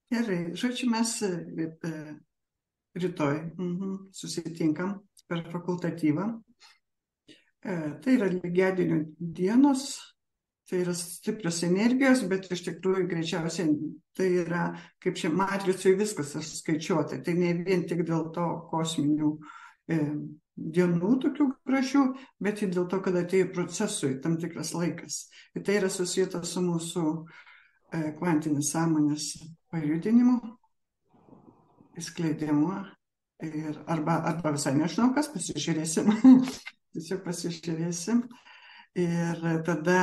Gerai, žodžiu, mes rytoj susitinkam per fakultatyvą. Tai yra lygiadienio dienos, tai yra stiprios energijos, bet iš tikrųjų greičiausiai tai yra, kaip čia matricoje viskas skaičiuota. Tai ne vien tik dėl to kosminių dienų tokių gražių, bet ir dėl to, kad atėjo procesui tam tikras laikas. Ir tai yra susijęta su mūsų kvantinės sąmonės pajudinimu, įskleidimu. Arba visai nežinau, kas, pasižiūrėsim. Tiesiog pasižiūrėsim. Ir tada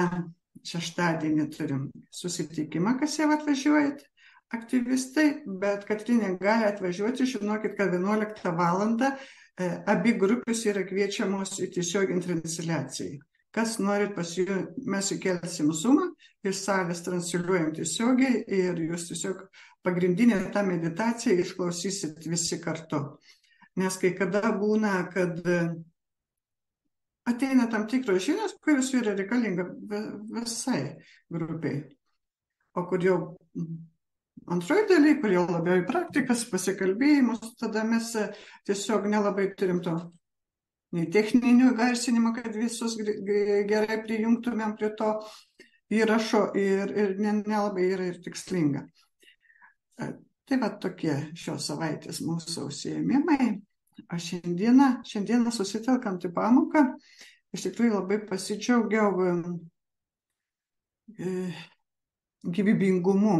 šeštadienį turim susitikimą, kas jau atvažiuojat, aktyvistai, bet Katrinė gali atvažiuoti, žinokit, kad 11 valandą abi grupės yra kviečiamos į tiesioginę transliaciją. Kas norit mes įkelsim Zoomą, iš salės transliuojam tiesiogiai ir jūs tiesiog pagrindinę tą meditaciją išklausysit visi kartu. Nes kai kada būna, kad ateina tam tikros žinios, kurios yra reikalinga visai grupiai. O kur jau antroji daly, kur jau labiau į praktikas, pasikalbėjimus, tada mes tiesiog nelabai turim to nei techninio garsinimo, kad visus gerai prijungtumėm prie to įrašo ir nelabai yra ir tikslinga. Tai va tokie šios savaitės mūsų užsiėmimai. O šiandieną susitelkant į pamoką, iš tikrųjų labai pasidžiaugiau gyvybingumu.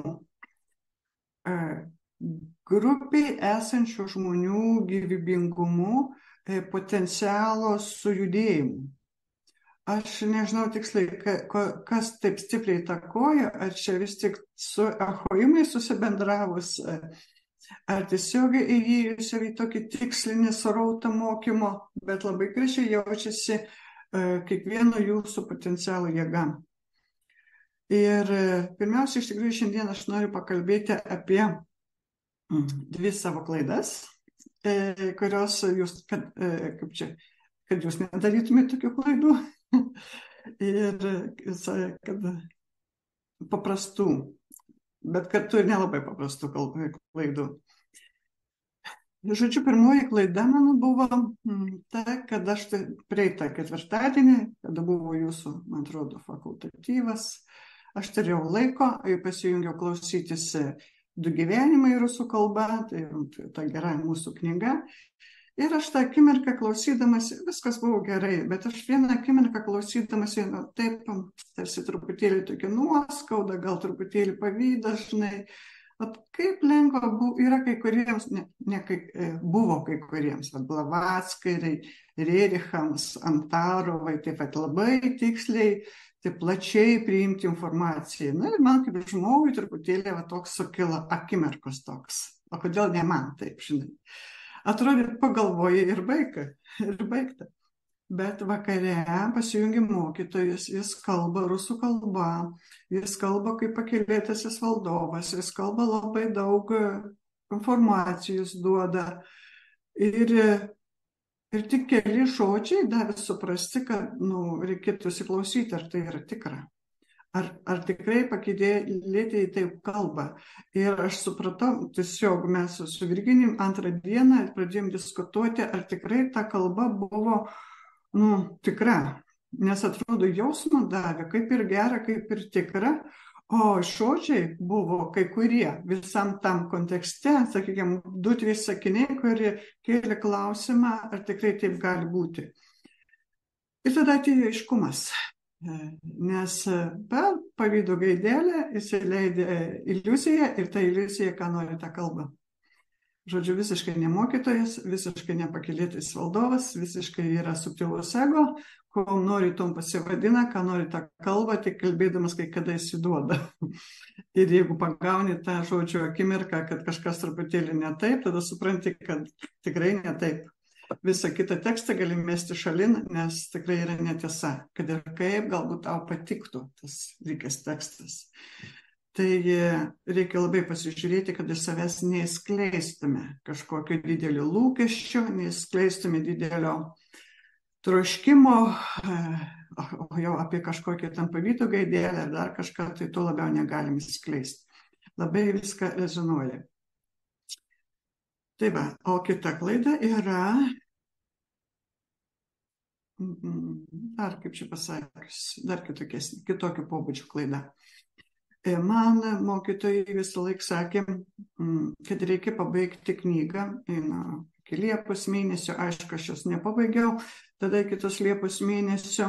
Grupiai esančių žmonių gyvybingumu, potencialo sujudėjimu. Aš nežinau tiksliai, kas taip stipriai įtakoja, ar čia vis tik su echoimai susibendravus, ar tiesiog įėjus į tokį tikslinį srautą mokymo, bet labai gražiai jaučiasi kiekvieno jūsų potencialo jėga. Ir pirmiausia, iš tikrųjų, šiandien aš noriu pakalbėti apie dvi savo klaidas, kurios jūs, kad jūs nedarytumėte tokių klaidų ir kad paprastų, bet kartu ir nelabai paprastų klaidų. Žodžiu, pirmoji klaida mano buvo ta, kad aš praeitą ketvirtadienį, kada buvo jūsų, man atrodo, fakultatyvas, aš turėjau laiko ir pasijungiau klausytis Du gyvenimai rusų kalba, tai ta gera mūsų knyga. Ir aš tą akimirką klausydamas, viskas buvo gerai, bet aš vieną akimirką klausydamas, taip, tarsi truputėlį tokia nuoskauda, gal truputėlį pavydas, žinai, kaip lengva yra kai kuriems, buvo kai kuriems, Blavackai, Rerichams, Antarovai, taip pat labai tiksliai, taip plačiai priimti informaciją. Na ir man kaip žmogui truputėlį toks sukilo akimirkos toks. O kodėl ne man taip, žinai? Atrodė, pagalvoji ir baigta. Bet vakare pasijungi mokytojas, jis kalba rusų kalba, jis kalba kaip pakylėtasis valdovas, jis kalba labai daug informacijos duoda. Ir tik keli žodžiai davė suprasti, kad reikėtų įsiklausyti, ar tai yra tikra. Ar tikrai pakylėtieji taip kalba. Ir aš supratau, tiesiog mes su Virginijum antrą dieną pradėjom diskutuoti, ar tikrai ta kalba buvo tikra. Nes atrodo, jausmą davė, kaip ir gera, kaip ir tikra. O žodžiai buvo kai kurie visam tam kontekste, sakykime, 2-3 sakiniai, kurie kėlė klausimą, ar tikrai taip gali būti. Ir tada atėjo aiškumas, nes per pavydo gaidelę įsileidė iliuziją ir ta iliuzija, ką nori tą kalbą. Žodžiu, visiškai nemokytojas, visiškai nepakylėtas valdovas, visiškai yra subtilus ego, ko nori tom pasivadina, ką nori tą kalbą, tik kalbėdamas kai kada įsiduoda. Ir jeigu pagauni tą žodžio akimirką, kad kažkas truputėlį ne taip, tada supranti, kad tikrai ne taip. Visą kitą tekstą gali mesti šalin, nes tikrai yra netiesa, kad ir kaip galbūt tau patiktų tas likęs tekstas. Tai reikia labai pasižiūrėti, kad iš savęs neįskleistume kažkokio didelio lūkesčio, neįskleistume didelio troškimo, o jau apie kažkokią tam pavydo gaidelę ar dar kažką, tai to labiau negalim įskleisti. labai viską rezonuoja. Tai va, o kita klaida yra, dar kaip čia pasakius, dar kitokio pobūdžio klaida. Man mokytojai visą laiką sakė, kad reikia pabaigti knygą iki Liepos mėnesio. Aišku, aš jos nepabaigiau, tada kitos Liepos mėnesio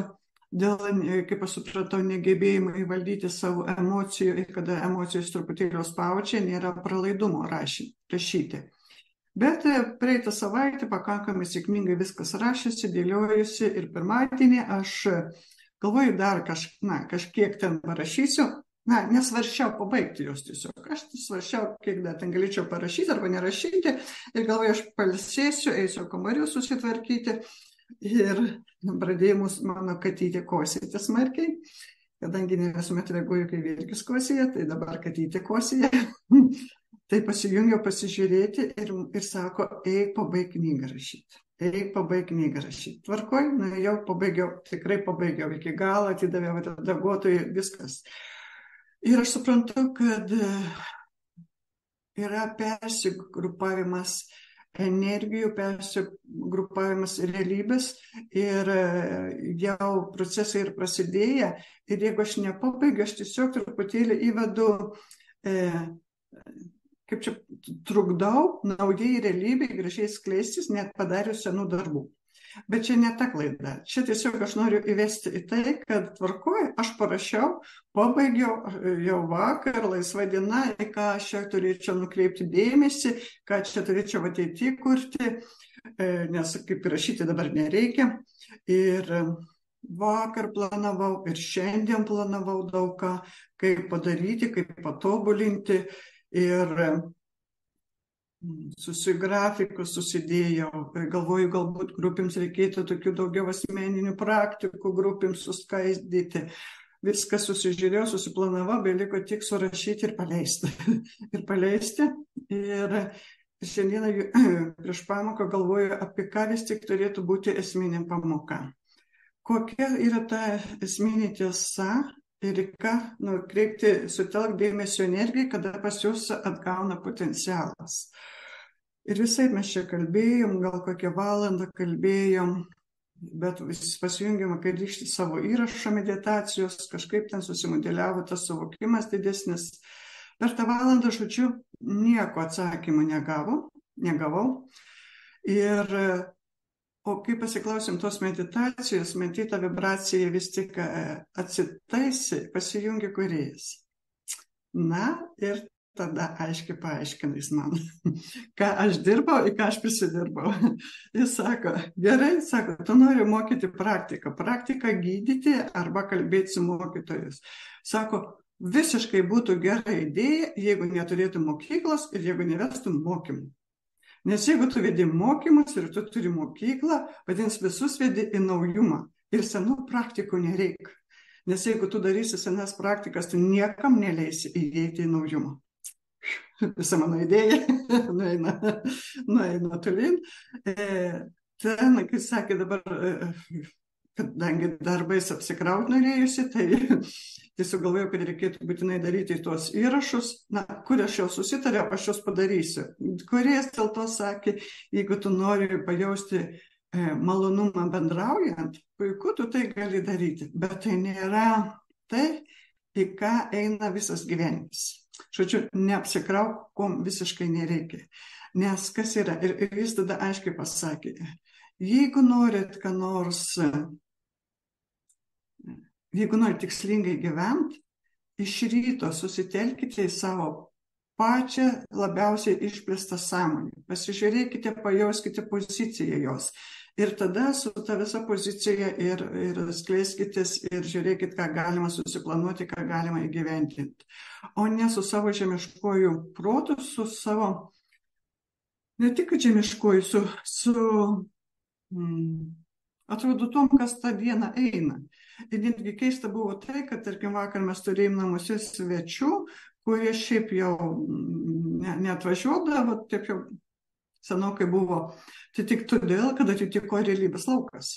dėl, kaip aš supratau, negebėjimo įvaldyti savo emocijų ir kada emocijos truputėlį spaudžia, nėra pralaidumo rašyti. Bet praeitą savaitę pakankamai sėkmingai viskas rašėsi, dėliojusi ir pirmadienį aš galvoju dar kažkiek ten parašysiu. Nesvaršiau pabaigti jos tiesiog. Aš svaršiau, kiek dar ten galėčiau parašyti arba nerašyti. Ir galvoju, aš palsėsiu, eisiu kamarių susitvarkyti. Ir pradėjau mano katytė kosėti smarkiai. Kadangi ne visuomet reaguoju, kai virkis kosėja, tai dabar katytė kosėja. Tai pasijungiau pasižiūrėti ir sako, eik pabaig knygą rašyti. Eik pabaig knygą rašyti. Tvarkoj, jau pabaigiau, tikrai pabaigiau iki galo, atidaviau redaguotojui, viskas. Ir aš suprantu, kad yra persigrupavimas energijų, persigrupavimas realybės ir jau procesai ir prasidėję. Ir jeigu aš nepabaigiu, aš tiesiog truputėlį įvedu, kaip čia trukdau naujai realybei gražiai skleistis, net padarius senų darbų. Bet čia ne ta klaida. Čia tiesiog aš noriu įvesti į tai, kad tvarkoju, aš parašiau, pabaigiau jau vakar, laisva diena, į ką aš čia turėčiau nukreipti dėmesį, ką čia turėčiau ateityje kurti, nes kaip rašyti dabar nereikia. Ir vakar planavau ir šiandien planavau daug ką, kaip padaryti, kaip patobulinti. Ir grafikus susidėjau, galvoju, galbūt grupėms reikėtų tokių daugiau asmeninių praktikų, grupėms suskaidyti. Viską susižiūrėjau, susiplanavau, beliko tik surašyti ir paleisti. Ir šiandieną prieš pamoką galvoju, apie ką vis tik turėtų būti esminė pamoka. Kokia yra ta esminė tiesa ir ką nukreipti, sutelk dėmesio energiją, kada pas jūs atgauna potencialas. Ir visai mes čia kalbėjom, gal kokią valandą kalbėjom, bet pasijungėme, kai ryšti savo įrašą meditacijos, kažkaip ten susimodeliavo tas suvokimas didesnis. Per tą valandą, žodžiu, nieko atsakymų negavau. Ir, o kai pasiklausėm tos meditacijos, matyta vibracija vis tik atsitaisė, pasijungė kūrėjas. Na ir tada aiškiai paaiškina jis man, ką aš dirbau ir ką aš prisidirbau. Jis sako, gerai, sako, tu nori mokyti praktiką gydyti arba kalbėti su mokytojais. Sako, visiškai būtų gera idėja, jeigu neturėtų mokyklos ir jeigu nevestų mokymų. Nes jeigu tu vedi mokymus ir tu turi mokyklą, vadins visus vedi į naujumą ir senų praktikų nereikia. Nes jeigu tu darysi senas praktikas, tu niekam neleisi įeiti į naujumą. Visa mano idėja nueina tolyn. Ten, kai sakė dabar, kadangi darbais apsikraut norėjusi, tai tiesiog galvojau, kad reikėtų būtinai daryti tuos įrašus. Kur aš jau susitariau, aš juos padarysiu. Kuris dėl to sakė, jeigu tu nori pajausti malonumą bendraujant, puiku, tu tai gali daryti. Bet tai nėra tai, į ką eina visas gyvenimas. Žodžiu, neapsikrauk, ko visiškai nereikia. Nes kas yra, ir jis tada aiškiai pasakė, jeigu norit ką nors, jeigu norit tikslingai gyventi, iš ryto susitelkite į savo pačią labiausiai išplėstą sąmonę. Pasižiūrėkite, pajauskite poziciją jos. Ir tada su ta visa pozicija ir skleiskitės ir žiūrėkit, ką galima susiplanuoti, ką galima įgyventinti. O ne su savo žemiškuoju protu, su savo, ne tik žemiškuoju, atrodo tom, kas tą dieną eina. Ir netgi keista buvo tai, kad, tarkim, vakar mes turėjom namuose svečių, kurie šiaip jau neatvažiuodavo, taip jau senokai buvo. Tai tik todėl, kad atitiko realybės laukas.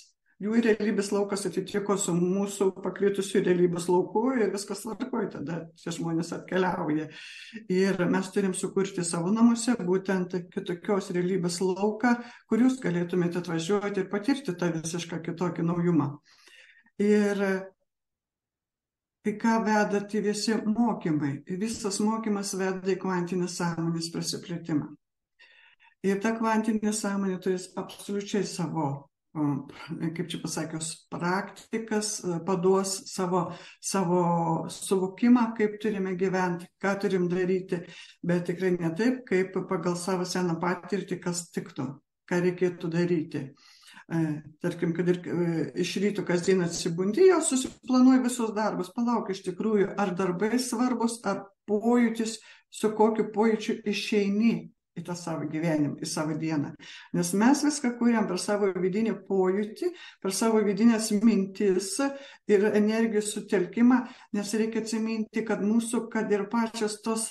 jų realybės laukas atitiko su mūsų pakritusių realybės lauku ir viskas tvarkoja, tada šie žmonės atkeliauja. Ir mes turim sukurti savo namuose būtent kitokios realybės lauką, kur jūs galėtumėte atvažiuoti ir patirti tą visišką kitokį naujumą. Ir į ką veda tie visi mokymai? Visas mokymas veda į kvantinės sąmonės prasiplėtimą. Ir ta kvantinė sąmonė turi absoliučiai savo, kaip čia pasakius, praktikas, paduos savo suvokimą, kaip turime gyventi, ką turim daryti, bet tikrai ne taip, kaip pagal savo seną patirtį, kas tiktų, ką reikėtų daryti. Tarkim, kad ir iš ryto kasdien atsibundi, jau susiplanuoji visus darbus, palauk iš tikrųjų, ar darbai svarbus, ar pojūtis, su kokiu pojūčiu išeini į tą savo gyvenimą, į savo dieną. Nes mes viską kūrėm per savo vidinį pojūtį, per savo vidinės mintis ir energijos sutelkimą, nes reikia atsiminti, kad mūsų, kad ir pačios tos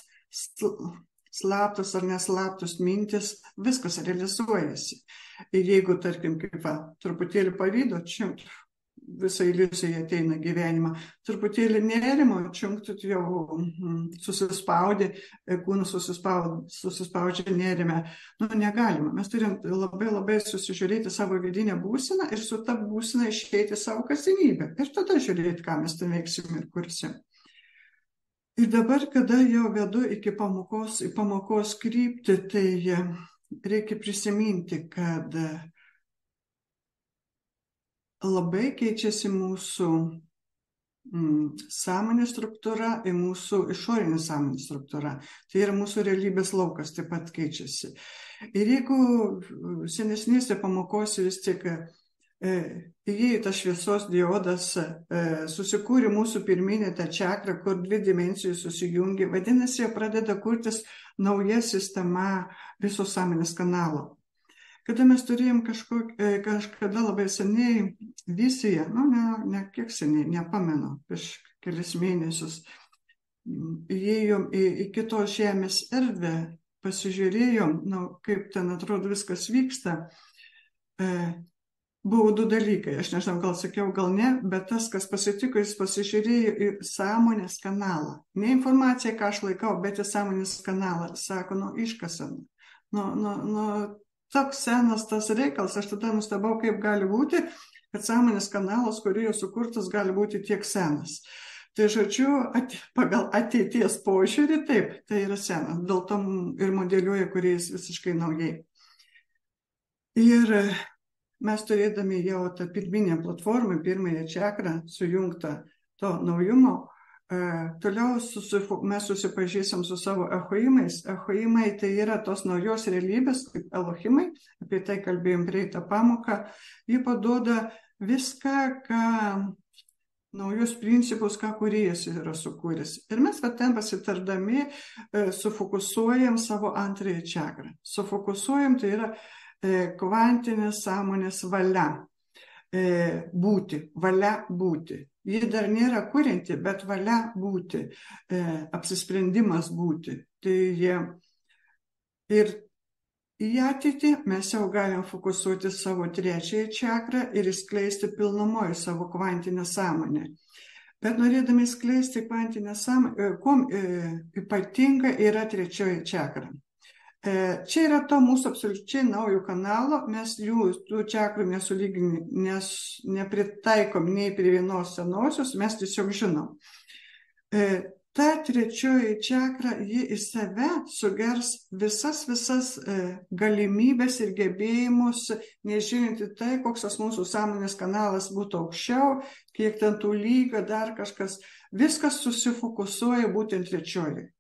slaptos ar neslaptos mintis, viskas realizuojasi. Ir jeigu, tarkim, kaip truputėlį pavydo, čiunkt, visa iliuzija ateina gyvenimą, truputėlį nerimo, čiunkt jau susispaudė, kūnas susispaudžia nerime. Negalima. Mes turim labai susižiūrėti savo vidinę būseną ir su ta būsena išeiti savo kasdienybę. Ir tada žiūrėti, ką mes ten veiksim ir kursim. Ir dabar, kada jau vedu iki pamokos kryptį, tai reikia prisiminti, kad labai keičiasi mūsų sąmonės struktūra ir mūsų išorinė sąmonės struktūra. Tai yra mūsų realybės laukas taip pat keičiasi. Ir jeigu senesnėse pamokose vis tik įėjo tas šviesos diodas, susikūrė mūsų pirminė ta čakra, kur dvi dimensijos susijungia, vadinasi, jau pradeda kurtis nauja sistema viso sąmonės kanalo. Kada mes turėjom kažkada labai seniai viziją, ne kiek seniai, nepamenu, prieš kelis mėnesius, įėjom į kitos žemės erdvę, pasižiūrėjom, kaip ten atrodo viskas vyksta. Buvo du dalykai, aš nežinau, gal sakiau, gal ne, bet tas, kas pasitiko, jis pasižiūrėjo į sąmonės kanalą. Ne informaciją, ką aš laikau, bet į sąmonės kanalą. Sako, iškasam. Toks senas tas reikalas, aš tada nustebau, kaip gali būti, kad sąmonės kanalas, kurį jau sukurtas, gali būti tiek senas. Tai žodžiu, pagal ateities požiūrį, taip, tai yra senas, dėl to ir modeliuoja kuriais visiškai naujai. Ir mes turėdami jau tą pirminę platformą, pirmąją čakrą, sujungtą to naujumo, toliau mes susipažįstam su savo echoimais. Echoimai tai yra tos naujos realybės, kaip Elohimai, apie tai kalbėjom prieitą pamoką. Jie paduoda viską, naujus principus, ką kūrėjas yra sukūręs. Ir mes ten pasitardami sufokusuojam savo antrąją čakrą. Sufokusuojam, tai yra kvantinės sąmonės valia. Valia būti. Ji dar nėra kurianti, bet valia būti, apsisprendimas būti. Ir į ateitį mes jau galim fokusuoti savo trečiąją čakrą ir išskleisti pilnumoje savo kvantinę sąmonę. Bet norėdami skleisti kvantinę sąmonę, kuom ypatinga yra trečioji čakra. Čia yra to mūsų absoliučiai naujo kanalo, mes tų čakrų nepritaikom nei prie vienos senosios, mes tiesiog žinom. Ta trečioji čakra, ji į save sugers visas galimybės ir gebėjimus, nežiūrint į tai, koks tas mūsų sąmonės kanalas būtų aukščiau, kiek ten tų lygio, dar kažkas, viskas susifokusuoja būtent trečioji.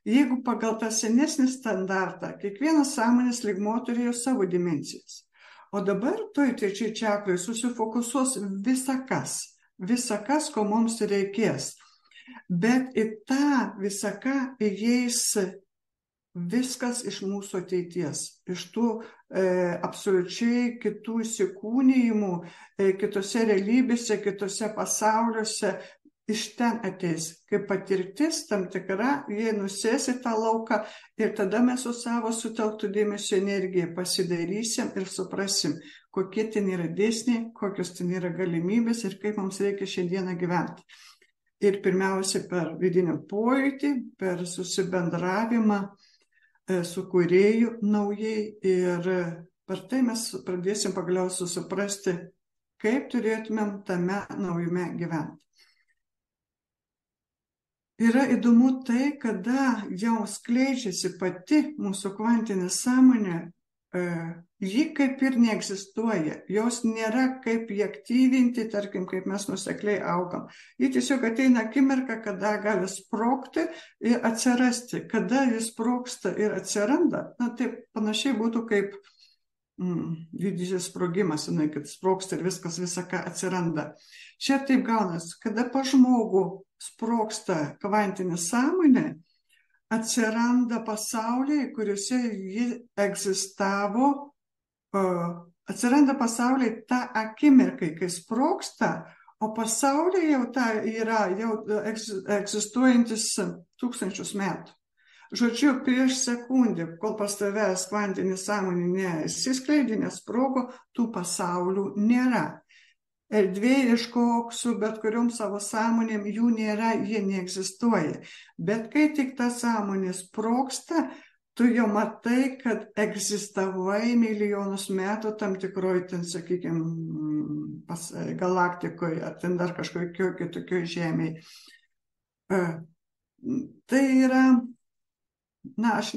Jeigu pagal tą senesnį standartą, kiekvienas sąmonės lygmuo turėjo savo dimensijas. O dabar toj trečiai čakrai susifokusuos visa kas, ko mums reikės. Bet į tą visą ką įeis viskas iš mūsų ateities, iš tų absoliučiai kitų įsikūnijimų, kitose realybėse, kitose pasauliuose, iš ten ateis, kaip patirtis tam tikra, jie nusės į tą lauką ir tada mes su savo sutelktų dėmesio energiją pasidarysim ir suprasim, kokie ten yra dėsniai, kokios ten yra galimybės ir kaip mums reikia šiandieną gyventi. Ir pirmiausia, per vidinį pojūtį, per susibendravimą su kūrėju naujai ir per tai mes pradėsim pagaliau susiprasti, kaip turėtumėm tame naujume gyventi. Yra įdomu tai, kada jau skleidžiasi pati mūsų kvantinė sąmonė, ji kaip ir neegzistuoja, jos nėra kaip jį aktyvinti, tarkim, kaip mes nusekliai augam. Ji tiesiog ateina akimirka, kada gali sprogti ir atsirasti. Kada jis sprogsta ir atsiranda, na taip panašiai būtų kaip didysis sprogimas, kad sprogsta ir viskas visa ką atsiranda. Čia taip gaunas, kada pa žmogų sprogsta kvantinė sąmonė, atsiranda pasauliai, kuriuose ji egzistavo, atsiranda pasauliai tą akimirkai, kai sprogsta, o pasauliai jau yra jau egzistuojantis tūkstančius metų. Žodžiu, prieš sekundę, kol pas tavęs kvantinė sąmonė nesiskleidė, nesprogo, tų pasaulių nėra. Erdvėje iškok su bet kuriom savo sąmonėm, jų nėra, jie neegzistuoja. Bet kai tik ta sąmonė sprogsta, tu jau matai, kad egzistavai milijonus metų tam tikroj, ten, sakykime, galaktikoje, ar ten dar kažkokioj kitokioj žemėje. Tai yra, aš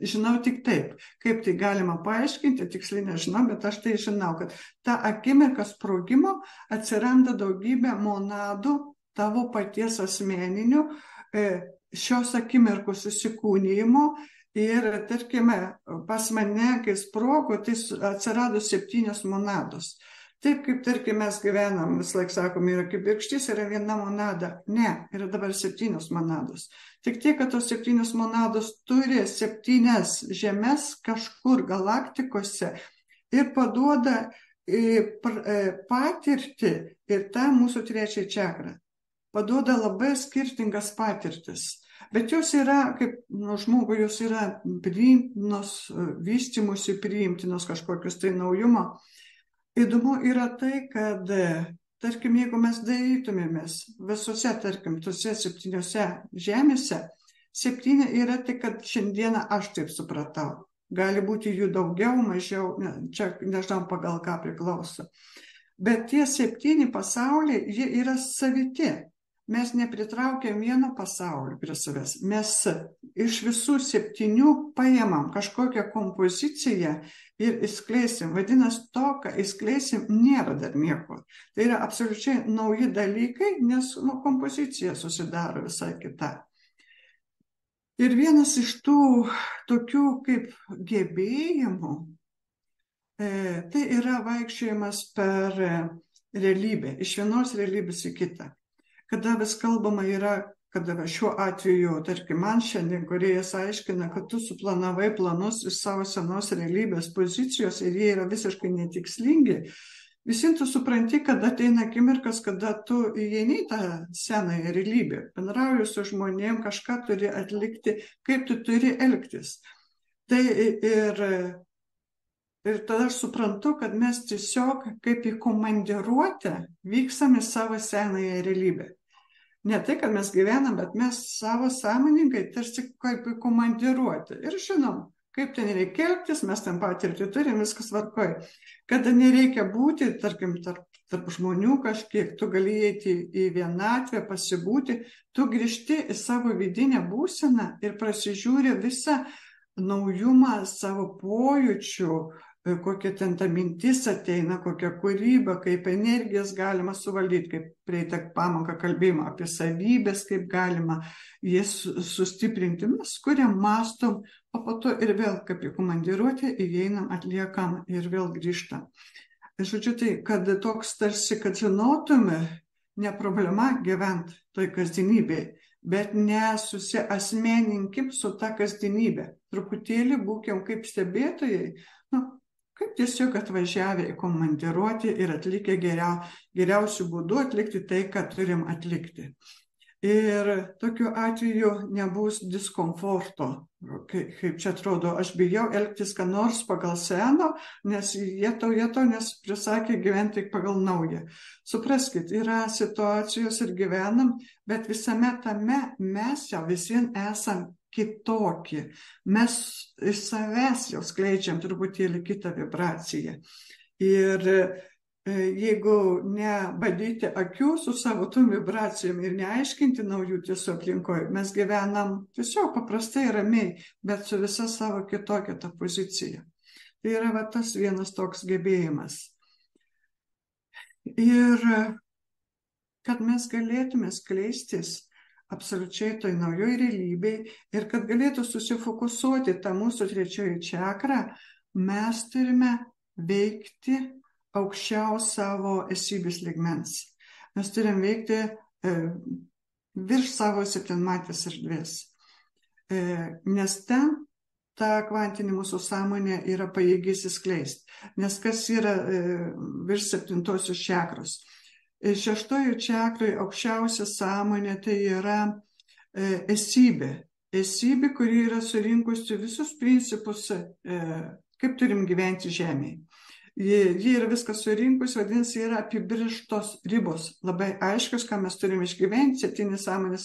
žinau tik taip, kaip tai galima paaiškinti, tiksliai nežinau, bet aš tai žinau, kad ta akimirka sprogimo atsiranda daugybė monadų tavo paties asmeninių šios akimirkos įsikūnijimo ir, tarkime, pas mane, kai sprogo, tai atsirado 7 monados. Taip kaip, tarkim, mes gyvenam, vis laik sakom, yra kibirkštis, yra viena monada. Ne, yra dabar 7 monados. Tik tiek, kad tos 7 monados turi 7 žemes kažkur galaktikose ir paduoda patirtį ir tą mūsų 3 čakrą. Paduoda labai skirtingas patirtis. Bet jos yra, kaip žmogui, jos yra priimtinos, vystymusi priimtinos kažkokius tai naujumo. Įdomu yra tai, kad, tarkim, jeigu mes darytumėmės visose, tarkim, tose 7 žemėse, 7 yra tik, kad šiandieną aš taip supratau. Gali būti jų daugiau, mažiau, čia nežinau pagal ką priklauso. Bet tie 7 pasauliai, jie yra saviti. Mes nepritraukiam vieno pasaulio prie savęs. Mes iš visų 7 paėmam kažkokią kompoziciją ir įskleisim. Vadinasi, to, ką įskleisim, nėra dar nieko. Tai yra absoliučiai nauji dalykai, nes kompozicija susidaro visai kita. Ir vienas iš tų tokių kaip gebėjimų, tai yra vaikščiojimas per realybę, iš vienos realybės į kitą. Kada vis kalbama yra, kada šiuo atveju, tarkim, man šiandien kūrėjas aiškina, kad tu suplanavai planus iš savo senos realybės pozicijos ir jie yra visiškai netikslingi, visi tu supranti, kad ateina akimirkas, kada tu įeini į tą senąją realybę, bendrauji su žmonėm, kažką turi atlikti, kaip tu turi elgtis. Tai ir tada aš suprantu, kad mes tiesiog kaip į komandiruotę vyksam į savo senąją realybę. Ne tai, kad mes gyvenam, bet mes savo sąmoningai tarsi kaip į komandiruotę. Ir žinom, kaip ten reikia elgtis, mes ten patirtį turim, viskas tvarkoj. Kada nereikia būti, tarkim, tarp žmonių kažkiek, tu gali eiti į vienatvę, pasibūti, tu grįžti į savo vidinę būseną ir prasižiūri visą naujumą savo pojūčių, kokia ten ta mintis ateina, kokia kūryba, kaip energijas galima suvaldyti, kaip prieitą pamoką kalbėjimą apie savybės, kaip galima jas sustiprinti. Mes kuriam, mastom, o po to ir vėl kaip į komandiruotę įeinam, atliekam ir vėl grįžtam. Žodžiu, tai, kad toks tarsi, kad žinotume, ne problema gyventi toj kasdienybėje, bet nesusiasmeninkim su ta kasdienybė. Truputėlį būkim kaip stebėtojai, kaip tiesiog atvažiavę į komandiruotę ir atlikę geriausių būdų atlikti tai, ką turim atlikti. Ir tokiu atveju nebus diskomforto, kaip čia atrodo, aš bijau elgtis ką nors pagal seno, nes jetau, nes prisakė gyventi tik pagal naują. Supraskit, yra situacijos ir gyvenam, bet visame tame mes jau visien esam kitokie. Mes iš savęs jau skleidžiam truputėlį kitą vibraciją. Ir jeigu nebadyti akių su savo tų vibracijom ir neaiškinti naujų tiesų aplinkoje, mes gyvenam tiesiog paprastai ramiai, bet su visa savo kitokia ta pozicija. Tai yra tas vienas toks gebėjimas. Ir kad mes galėtume skleistis absoliučiai toj naujoj realybėj ir kad galėtų susifokusuoti tą mūsų trečioji čakra, mes turime veikti aukščiau savo esybės lygmens. Mes turim veikti virš savo septynmatės erdvės. Nes ten ta kvantinė mūsų sąmonė yra pajėgi įsiskleisti. Nes kas yra virš septintosios čakros? Šeštojo čakroje aukščiausia sąmonė tai yra esybė. Esybė, kuri yra surinkusi visus principus, kaip turim gyventi žemėje. Ji yra viskas surinkus, vadinasi, yra apibrėžtos ribos, labai aiškios, ką mes turime išgyventi, 7 sąmonės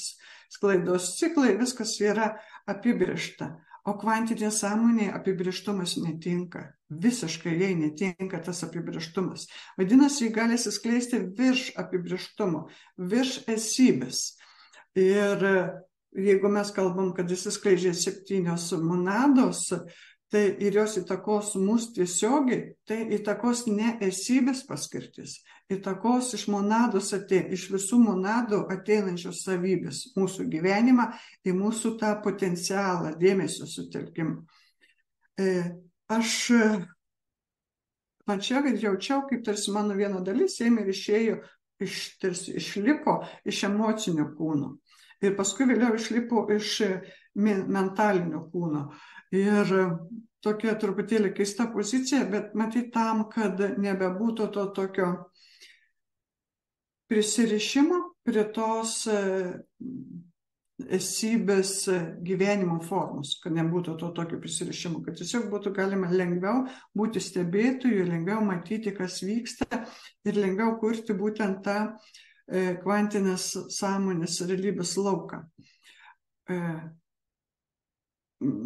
sklaidos ciklai, viskas yra apibrėžta. O kvantinė sąmonė apibrėžtumas netinka. Visiškai jai netinka tas apibrėžtumas. Vadinasi, jį gali įsiskleisti virš apibrėžtumo, virš esybės. Ir jeigu mes kalbam, kad įsiskleidžia 7 monados, tai ir jos įtakos mus tiesiogiai, tai įtakos ne esybės paskirtis, įtakos iš monados iš visų monadų ateinančios savybės mūsų gyvenimą į mūsų tą potencialą, dėmesio sutelkimą. Aš mačiau ir jaučiau, kaip tarsi mano viena dalis ėmė ir išėjo, išlipo iš emocinio kūno. Ir paskui vėliau išlipo iš mentalinio kūno. Ir tokia truputėlį keista pozicija, bet matyt tam, kad nebebūtų to tokio prisirišimo prie tos esybės gyvenimo formos, kad nebūtų to tokio prisirišimo, kad tiesiog būtų galima lengviau būti stebėtojų, lengviau matyti, kas vyksta ir lengviau kurti būtent tą kvantinės sąmonės realybės lauką.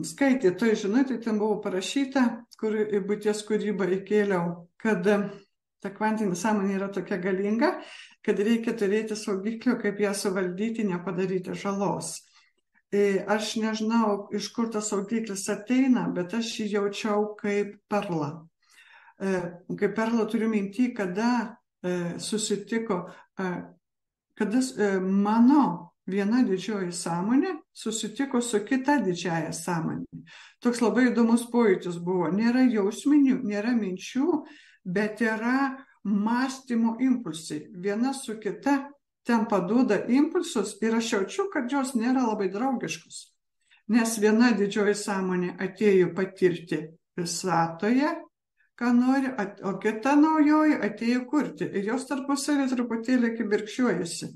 Skaitė toj žinutė, ten buvo parašyta, kur į būties kūrybą įkėliau, kad ta kvantinė sąmonė yra tokia galinga, kad reikia turėti saugiklių, kaip ją suvaldyti, nepadaryti žalos. Aš nežinau, iš kur tas saugiklis ateina, bet aš jį jaučiau kaip perlą. Kaip perlą turiu minty, kada susitiko, kada mano viena didžioji sąmonė susitiko su kita didžiaja sąmonė. Toks labai įdomus pojūtis buvo. Nėra jausminių, nėra minčių, bet yra mąstymo impulsai. Viena su kita ten paduoda impulsus ir aš jaučiu, kad jos nėra labai draugiškos. Nes viena didžioji sąmonė atėjo patirti visatoje, ką nori, o kita naujoji atėjo kurti. Ir jos tarpusavį truputėlį kibirkščiuojasi.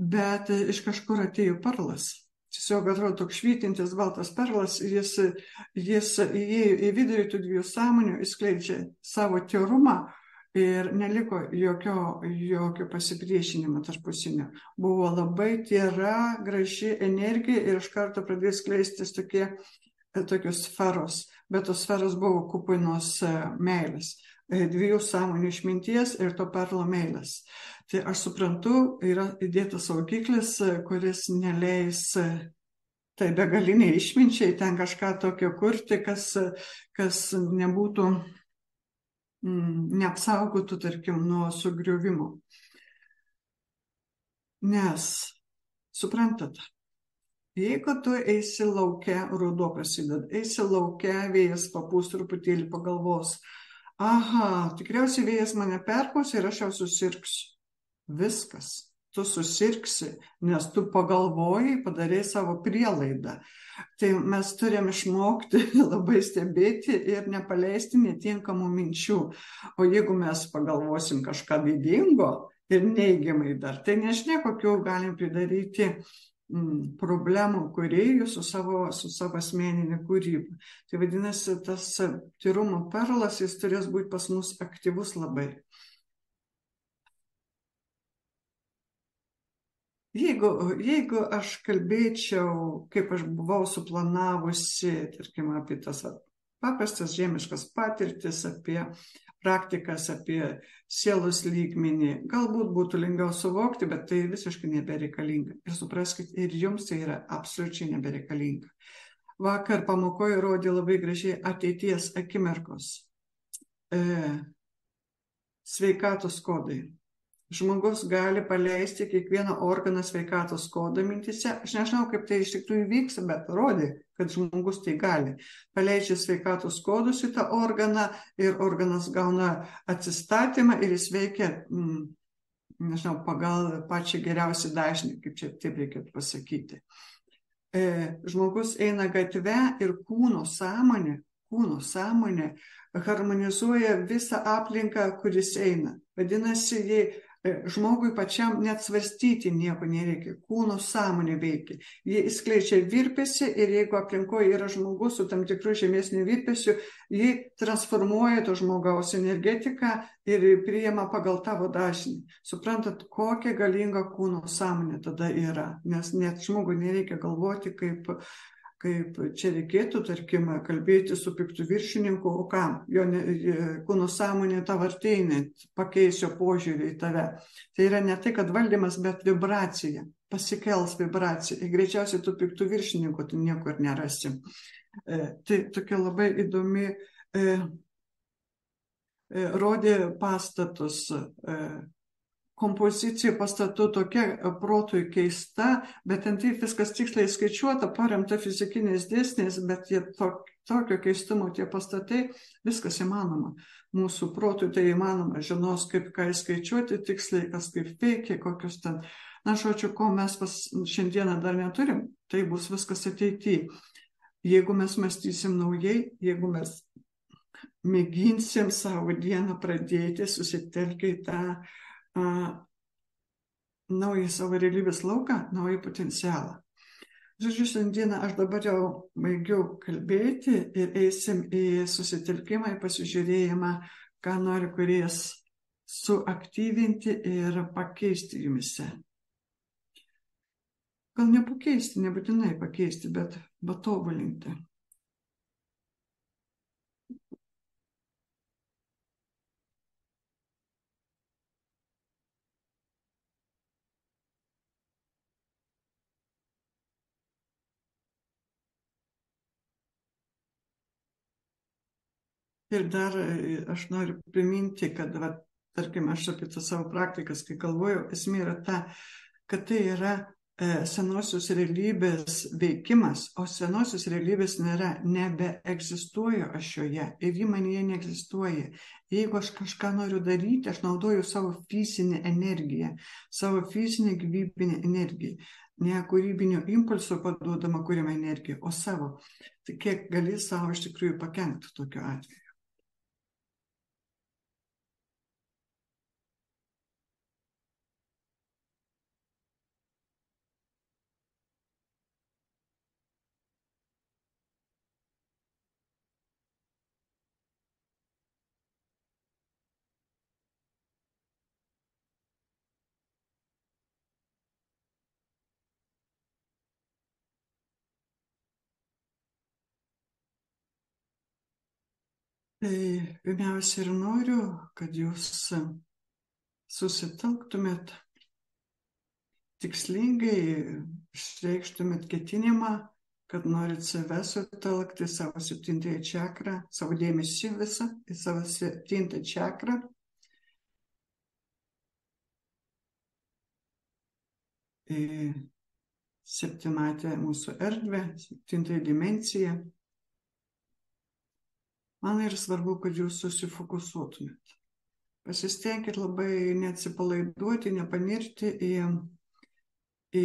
Bet iš kažkur atėjo perlas. Tiesiog atrodo toks švytintis baltas perlas ir jis įėjo į vidurį tų 2 sąmonių, įskleidžia savo tyrumą ir neliko jokio pasipriešinimo tarpusinio. Buvo labai tyra, graži energija ir iš karto pradėjo skleistis tokios sferos, bet tos sferos buvo kupinos meilės. 2 sąmonių išminties ir to perlo meilės. Tai aš suprantu, yra įdėtas saugiklis, kuris neleis tai begaliniai išminčiai ten kažką tokio kurti, kas nebūtų, neapsaugotų, tarkim, nuo sugriuvimo. Nes, suprantat, jeigu tu eisi lauke, ruduo prasideda, eisi lauke, vėjas papūs truputėlį pagalvos, aha, tikriausiai vėjas mane perpūs ir aš jau susirgsiu. Viskas. Tu susirgsi, nes tu pagalvojai, padarei savo prielaidą. Tai mes turim išmokti labai stebėti ir nepaleisti netinkamų minčių. O jeigu mes pagalvosim kažką didingo ir neigiamai dar. Tai nežinia, kokių galim pridaryti problemų kūrėjų su savo asmeninė kūryba. Tai vadinasi, tas tyrumo perlas, jis turės būti pas mus aktyvus labai. Jeigu aš kalbėčiau, kaip aš buvau suplanavusi, tarkim, apie tas paprastas žemiškas patirtis, apie praktikas, apie sielos lygmenį, galbūt būtų lengviau suvokti, bet tai visiškai nebereikalinga. Ir supraskite, ir jums tai yra absoliučiai nebereikalinga. Vakar pamokoje rodė labai gražiai ateities akimirkos sveikatos kodai. Žmogus gali paleisti kiekvieną organą sveikatos kodą mintise. Aš nežinau, kaip tai iš tikrųjų vyks, bet rodė, kad žmogus tai gali. Paleidžia sveikatos kodus į tą organą ir organas gauna atsistatymą ir jis veikia, nežinau, pagal pačią geriausią dažnį, kaip čia taip reikėtų pasakyti. Žmogus eina gatve ir kūno sąmonė harmonizuoja visą aplinką, kuris eina. Vadinasi, jei žmogui pačiam net svarstyti nieko nereikia, kūno sąmonė veikia. Jie įskleidžia virpesį ir jeigu aplinkoje yra žmogus su tam tikru žemesniu virpesiu, jį transformuoja to žmogaus energetiką ir priima pagal tavo dažnį. Suprantat, kokia galinga kūno sąmonė tada yra, nes net žmogui nereikia galvoti, kaip čia reikėtų, tarkim, kalbėti su piktu viršininku, o kam? Jo kūno sąmonė tavo ateina, pakeis jo požiūrį į tave. Tai yra ne tai, kad valdymas, bet vibracija, pasikels vibracija. Ir greičiausiai tų piktų viršininkų tu niekur nerasi. Tai tokia labai įdomi rodė pastatus. Kompozicija pastatų tokia protui keista, bet ten taip viskas tiksliai skaičiuota, paremta fizikiniais dėsniais, bet jie tokio keistumo tie pastatai, viskas įmanoma. Mūsų protui tai įmanoma, žinos, kaip ką įskaičiuoti tiksliai, kas kaip veikia, kokius ten. Na, žodžiu, ko mes šiandieną dar neturim, tai bus viskas ateityje. Jeigu mes mąstysim naujai, jeigu mes mėginsim savo dieną pradėti, susitelkę į tą naują savo realybės lauką, naują potencialą. Žodžiu, šiandieną aš dabar jau baigiau kalbėti ir eisim į susitelkimą, į pasižiūrėjimą, ką nori kūrėjas suaktyvinti ir pakeisti jumise. Gal nepakeisti, nebūtinai pakeisti, bet patobulinti. Ir dar aš noriu priminti, kad, tarkim, aš apie tas savo praktikas, kai galvojau, esmė yra ta, kad tai yra senosios realybės veikimas, o senosios realybės nėra, nebeegzistuoju aš joje ir ji manyje neegzistuoja. Jeigu aš kažką noriu daryti, aš naudoju savo fizinę energiją, savo fizinę gyvybinę energiją. Ne kūrybinio impulso paduodama kūrimo energiją, o savo. Tai kiek gali savo iš tikrųjų pakenkti tokiu atveju. Tai pirmiausia ir noriu, kad jūs susitelktumėt tikslingai, išreikštumėt ketinimą, kad norit save sutelkti, savo 7 čakrą, savo dėmesį visą į savo 7 čakrą. Į 7 mūsų erdvę, 7 dimensiją. Man yra svarbu, kad jūs susifokusuotumėt. Pasistengkit labai neatsipalaiduoti, nepanirti į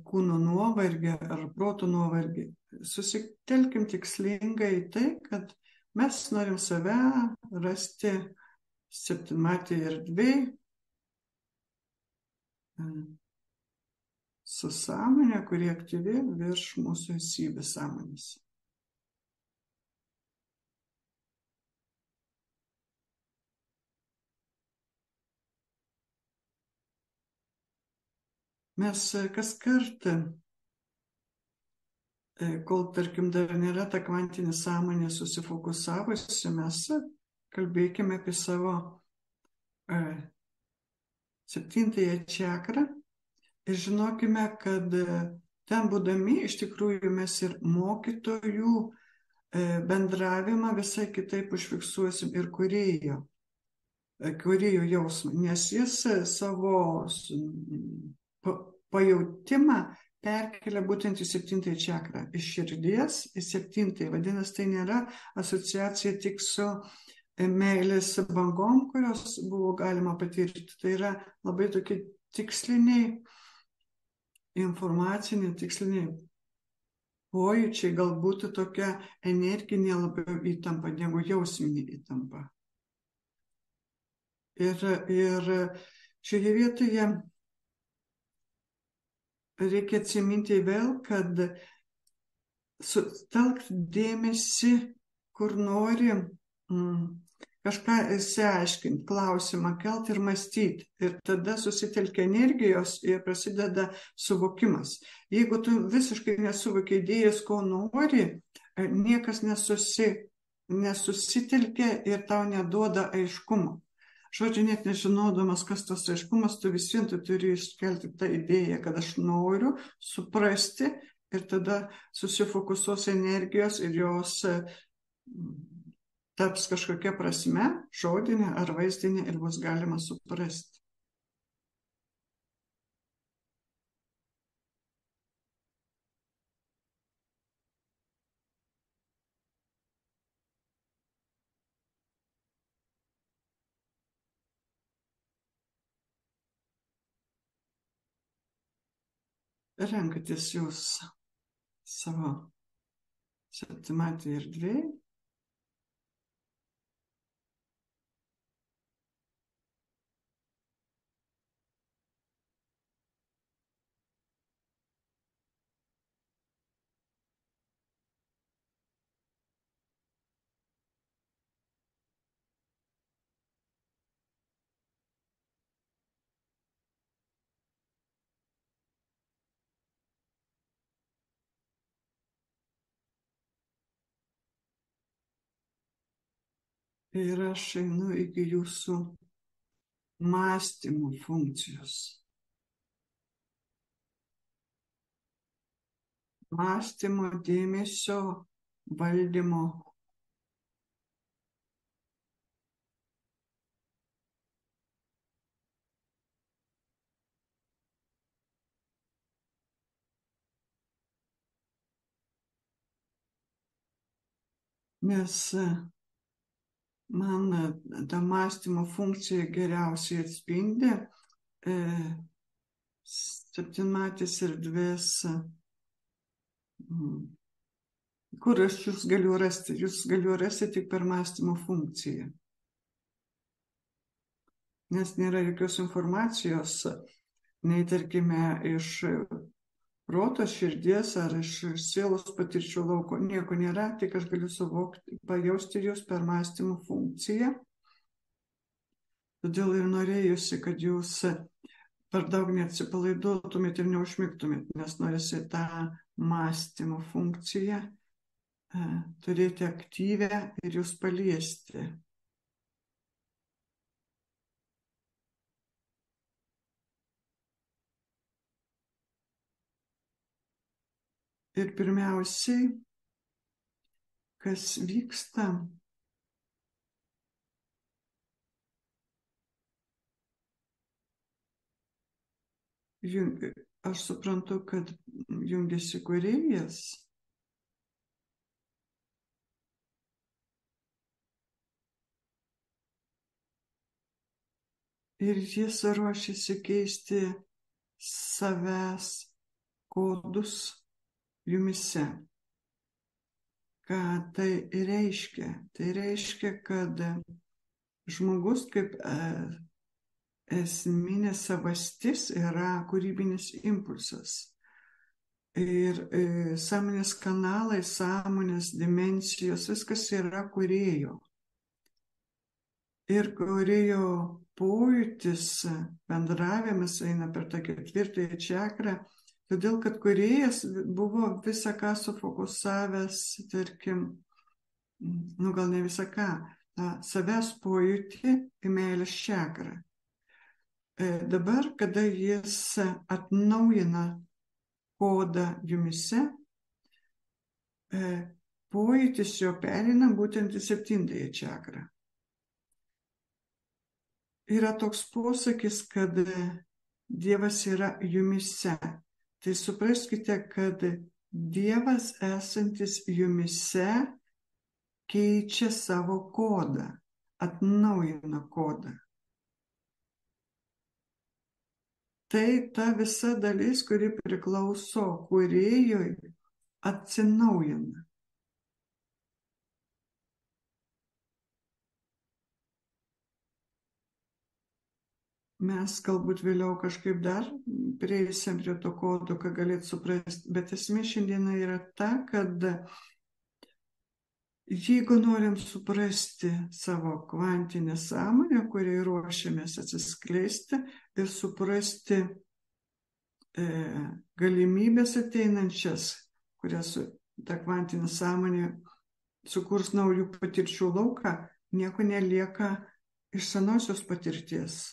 kūno nuovargį ar proto nuovargį. Susitelkim tikslingai į tai, kad mes norim save rasti 7 erdvėj, su sąmonė, kuri aktyvi virš mūsų esybės sąmonės. Mes kas kartą, kol, tarkim, dar nėra ta kvantinė sąmonė susifokusavusi, mes kalbėkime apie savo 7-ąją čakrą ir žinokime, kad ten būdami iš tikrųjų mes ir mokytojų bendravimą visai kitaip užfiksuosim ir kūrėjo jausmą, nes jis savo pajautimą perkelia būtent į 7-ąją čakrą, iš širdies į 7-ąją. Vadinasi, tai nėra asociacija tik su meilės bangom, kurios buvo galima patirti. Tai yra labai tokie tiksliniai, informaciniai, tiksliniai pojūčiai, galbūt tokia energinė labiau įtampa negu jausminė įtampa. Ir šioje vietoje reikia atsiminti vėl, kad sutelkt dėmesį, kur nori kažką išsiaiškinti, klausimą kelt ir mąstyti. Ir tada susitelkia energijos ir prasideda suvokimas. Jeigu tu visiškai nesuvoki idėjas, ko nori, niekas nesusitelkia ir tau neduoda aiškumo. Žodžiu, net nežinodamas, kas tas aiškumas, tu vis vien turi iškelti tą idėją, kad aš noriu suprasti ir tada susifokusuos energijos ir jos taps kažkokia prasme, žodinė ar vaizdinė ir bus galima suprasti. Renkatės jūs savo 7-ąją erdvėje. Ir aš einu iki jūsų mąstymo funkcijos. Mąstymo, dėmesio, valdymo. Nes man ta mąstymo funkcija geriausiai atspindi 7-ąją erdvės, kur aš jūs galiu rasti. Jūs galiu rasti tik per mąstymo funkciją. Nes nėra jokios informacijos, nei tarkime iš proto, širdies ar iš sielos patirčių lauko. Nieko nėra, tik aš galiu suvokti, pajausti jūs per mąstymo funkciją. Todėl ir norėjusi, kad jūs per daug neatsipalaiduotumėt ir neužmigtumėt, nes norisi tą mąstymo funkciją turėti aktyvę ir jūs paliesti. Ir pirmiausiai, kas vyksta, aš suprantu, kad jungiasi kūrėjas. Ir jis ruošiasi keisti savęs kodus jumise. Ką tai reiškia? Tai reiškia, kad žmogus kaip esminė savastis yra kūrybinis impulsas. Ir sąmonės kanalai, sąmonės dimensijos, viskas yra kūrėjo. Ir kūrėjo pojūtis, bendravimas eina per tą 4 čakrą, todėl kad kūrėjas buvo visą ką sufokusavęs, tarkim, gal ne visą ką, tą savęs pojūtį į meilės čakrą. Dabar, kada jis atnaujina kodą jumise, pojūtis jo perina būtent į 7 čakrą. Yra toks posakis, kad Dievas yra jumise. Tai supraskite, kad Dievas esantis jumise keičia savo kodą, atnaujina kodą. Tai ta visa dalis, kuri priklauso kūrėjui, atsinaujina. Mes galbūt vėliau kažkaip dar prieisim prie to kodo, ką galėt suprasti, bet esmė šiandieną yra ta, kad jeigu norim suprasti savo kvantinę sąmonę, kuriai ruošiamės atsiskleisti ir suprasti galimybės ateinančias, kurias ta kvantinė sąmonė sukurs naujų patirčių lauką, nieko nelieka iš senosios patirties.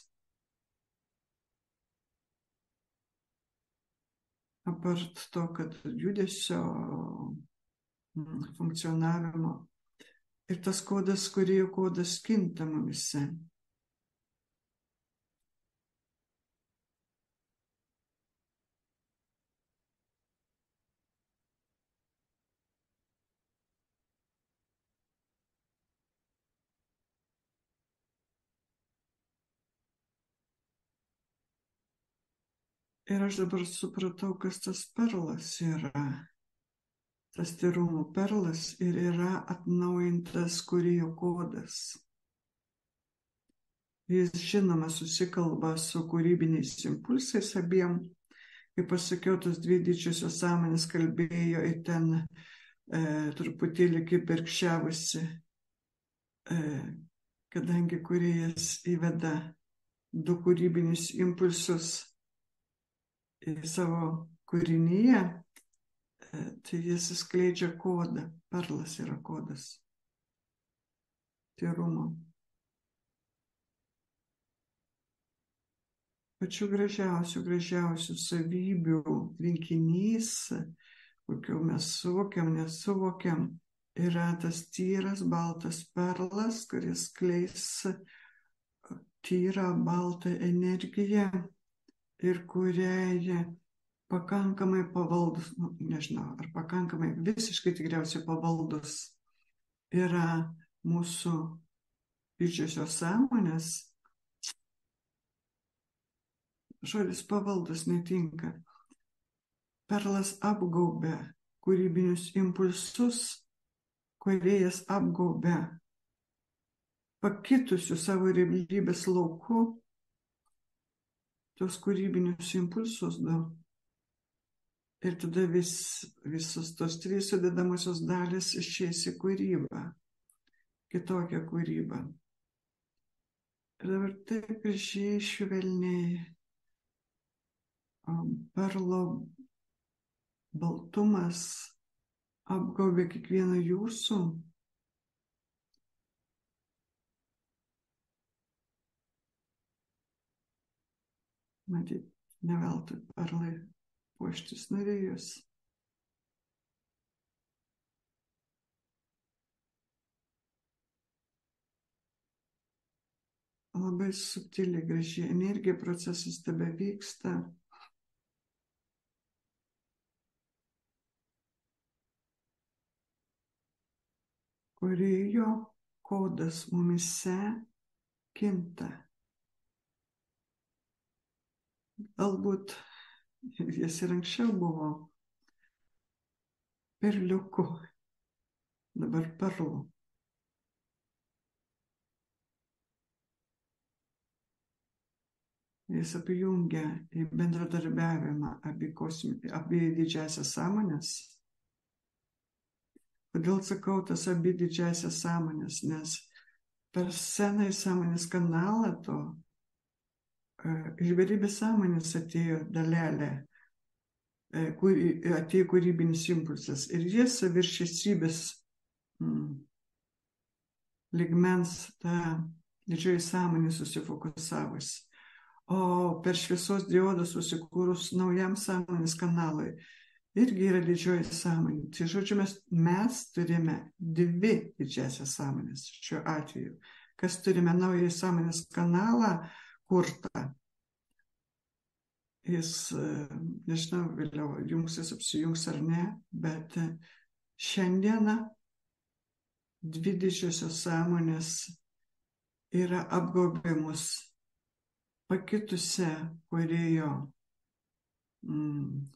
Apart to, kad judesio funkcionavimo ir tas kodas, kūrėjo kodas kinta mumise. Ir aš dabar supratau, kas tas perlas yra. Tas tyrumo perlas ir yra atnaujintas kūrėjo kodas. Jis, žinoma, susikalba su kūrybiniais impulsais abiem. Kaip pasakiau, tos 2 didžiosios sąmonės kalbėjo ir ten truputėlį kaip perkščiavusi, kadangi kūrėjas įveda 2 kūrybinius impulsus į savo kūrinyje, tai jis skleidžia kodą. Perlas yra kodas tyrumo. Pačių gražiausių savybių rinkinys, kokių mes suvokiam, nesuvokiam, yra tas tyras, baltas perlas, kuris skleis tyrą, baltą energiją ir kuriai pakankamai pavaldus, nežinau, ar pakankamai visiškai tikriausiai pavaldus yra mūsų didžiosios sąmonės. Žodis pavaldus netinka. Perlas apgaubia kūrybinius impulsus, kūrėjas apgaubia pakitusių savo realybės lauku tos kūrybinius impulsus daug. Ir tada visos tos 3 sudedamosios dalis išeis į kūrybą, kitokią kūrybą. Ir dabar taip gražiai švelniai perlo baltumas apgaubia kiekvieną jūsų. Matyt, ne veltui perlai puoštis norėjus. Labai subtiliai graži energija, procesas tebevyksta. Kūrėjo kodas mumise kinta. Galbūt jis ir anksčiau buvo perliuku, dabar perlu. Jis apjungia į bendradarbiavimą abi didžiasias sąmonės. Kodėl sakau tas abi didžiasias sąmonės? Nes per senąjį sąmonės kanalą to iš beribės sąmonės atėjo dalelė, atėjo kūrybinis impulsas ir jis virš esybės lygmens tą didžioji sąmonė susifokusavus. O per šviesos diodą susikūrus naujam sąmonės kanalui irgi yra didžioji sąmonė. Tai žodžiu, mes turime dvi didžiasias sąmonės šiuo atveju. Kas turime naują sąmonės kanalą kurtą. Jis, nežinau, vėliau jungsis, apsijungs ar ne, bet šiandieną dvi didžiosios sąmonės yra apgaubimus pakitusią kūrėjo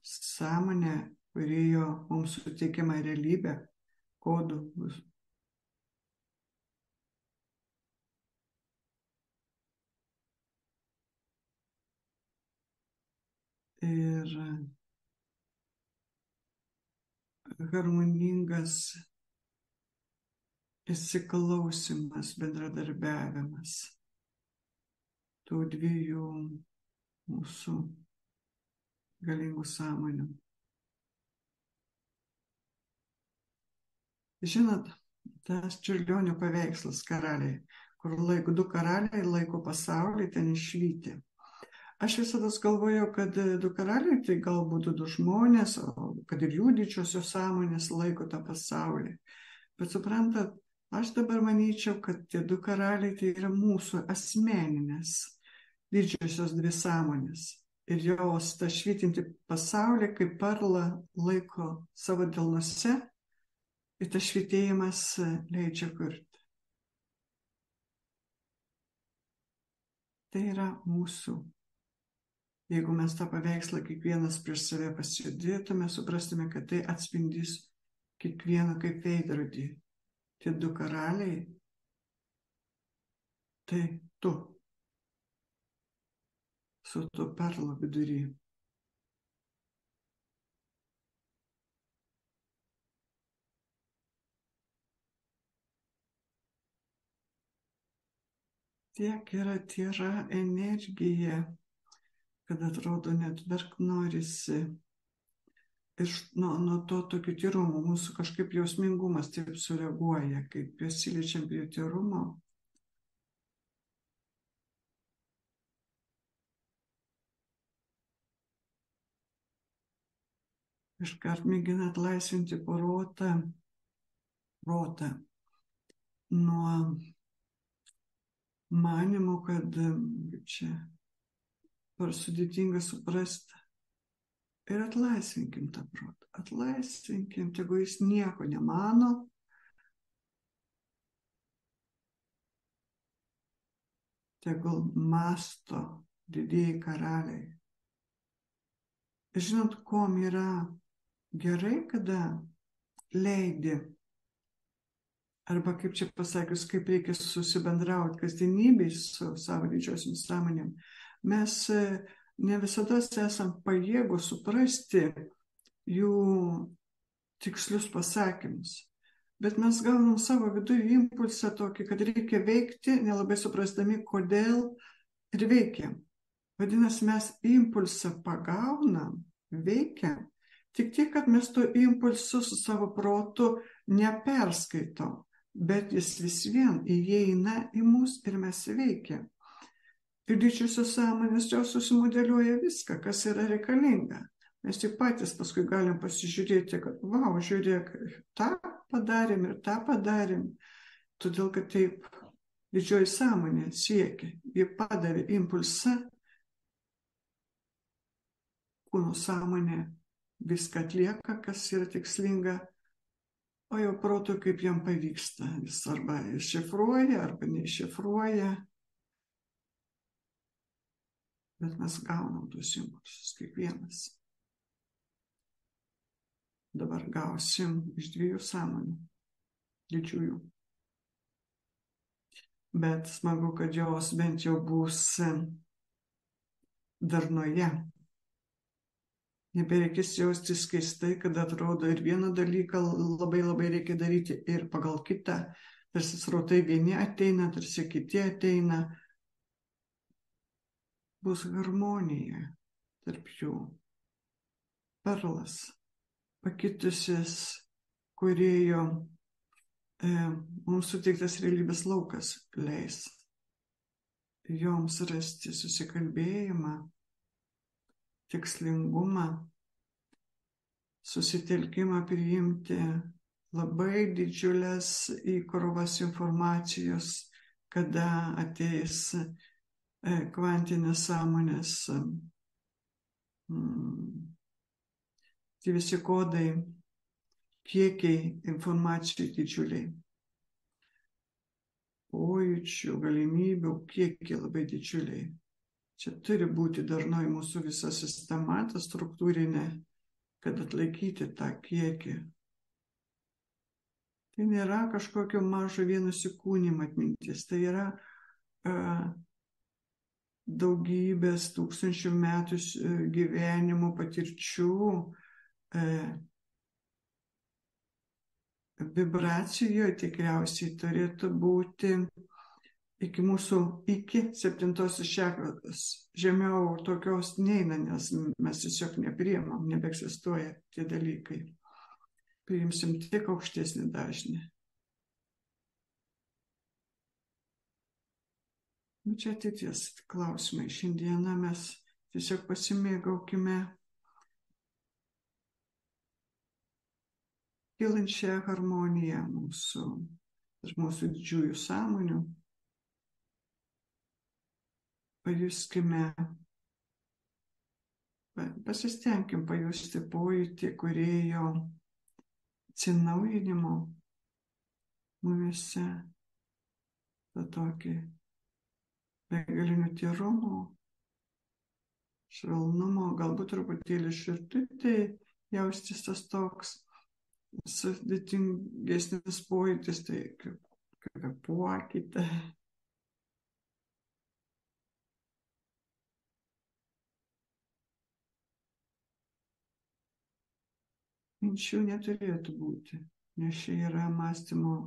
sąmonę, kūrėjo mums suteikiamą realybę, kodų. Ir harmoningas įsiklausimas, bendradarbiavimas tų dviejų mūsų galingų sąmonių. Žinot, tas Čiurlionio paveikslas karaliai, kur du karaliai laiko pasaulį ten išvyti. Aš visada galvojau, kad du karaliai tai galbūt du žmonės, o kad ir jų didžiosios sąmonės laiko tą pasaulį. Bet suprantat, aš dabar manyčiau, kad tie du karaliai tai yra mūsų asmeninės didžiosios dvi sąmonės. Ir jos tą švytinti pasaulį kaip perlą laiko savo delnuose ir tas švytėjimas leidžia kurti. Tai yra mūsų. Jeigu mes tą paveikslą kiekvienas prieš save pasidėtume, suprastume, kad tai atspindys kiekvieną kaip veidrodį. Tie du karaliai, tai tu su tuo perlo vidury. Tiek yra tyra energija, kad atrodo net verkt norisi. Ir nuo to tokio tyrumo mūsų kažkaip jausmingumas taip sureaguoja, kaip prisiliečiam prie tyrumo. Iškart mėgina atlaisvinti protą nuo manimo, kad čia per sudėtinga suprasti. Ir atlaisvinkim tą protą. Atlaisvinkim, tegu jis nieko nemano. Tegul masto didieji karaliai. Ir žinot, kom yra gerai, kada leidi, arba kaip čia pasakius, kaip reikia susibendrauti kasdienybėj su savo didžiosiam sąmonėm. Mes ne visada esam pajėgūs suprasti jų tikslius pasakymus. Bet mes gaunam savo viduje impulsą tokį, kad reikia veikti, nelabai suprasdami, kodėl ir veikiam. Vadinasi, mes impulsą pagaunam, veikiam, tik tiek, kad mes to impulsu su savo protu neperskaitom, bet jis vis vien įeina į mus ir mes veikiam. Ir didžiosios sąmonės jau susimodeliuoja viską, kas yra reikalinga. Mes tik patys paskui galim pasižiūrėti, kad, vau, žiūrėk, tą padarėm ir tą padarėm. Todėl, kad taip didžioji sąmonė siekia. Ji padavė impulsą, kūno sąmonė viską atlieka, kas yra tikslinga, o jau proto kaip jam pavyksta. Jis arba iššifruoja, arba neiššifruoja. Bet mes gaunam tuos impulsus, kiekvienas. Dabar gausim iš dviejų sąmonių, didžiųjų. Bet smagu, kad jos bent jau bus darnoje. Nebereikės jaustis keistai, kad atrodo ir vieną dalyką labai labai reikia daryti ir pagal kitą. Tarsi srautai vieni ateina, tarsi kiti ateina. Bus harmonija tarp jų. Perlas, pakitusis kūrėjo mums suteiktas realybės laukas leis joms rasti susikalbėjimą, tikslingumą, susitelkimą priimti labai didžiulės įkrovas informacijos, kada ateis kvantinės sąmonės, tie visi kodai, kiekiai informacijų didžiuliai, pojūčių, galimybių kiekiai labai didžiuliai. Čia turi būti darnoji mūsų visa sistema, ta struktūrinė, kad atlaikyti tą kiekį. Tai nėra kažkokio mažo vieno įsikūnymo atmintis, tai yra daugybės tūkstančių metų gyvenimo patirčių vibracijoje tikriausiai turėtų būti iki mūsų, iki 7-osios čakros. Žemiau tokios neina, nes mes tiesiog nepriimam, nebeegzistuoja tie dalykai. Priimsim tik aukštesnį dažnį. Čia ateities klausimai. Šiandieną mes tiesiog pasimėgaukime kylančią harmoniją mūsų didžiųjų sąmonių. Pajuskime, pasistengim pajusti pojūtį kūrėjo atsinaujinimo mumise, tą tokį begalinių tyrumo, švelnumo, galbūt truputėlį širdutėj jaustis tas toks sudėtingesnis pojūtis, tai kvėpuokite. Minčių neturėtų būti, nes čia yra mąstymo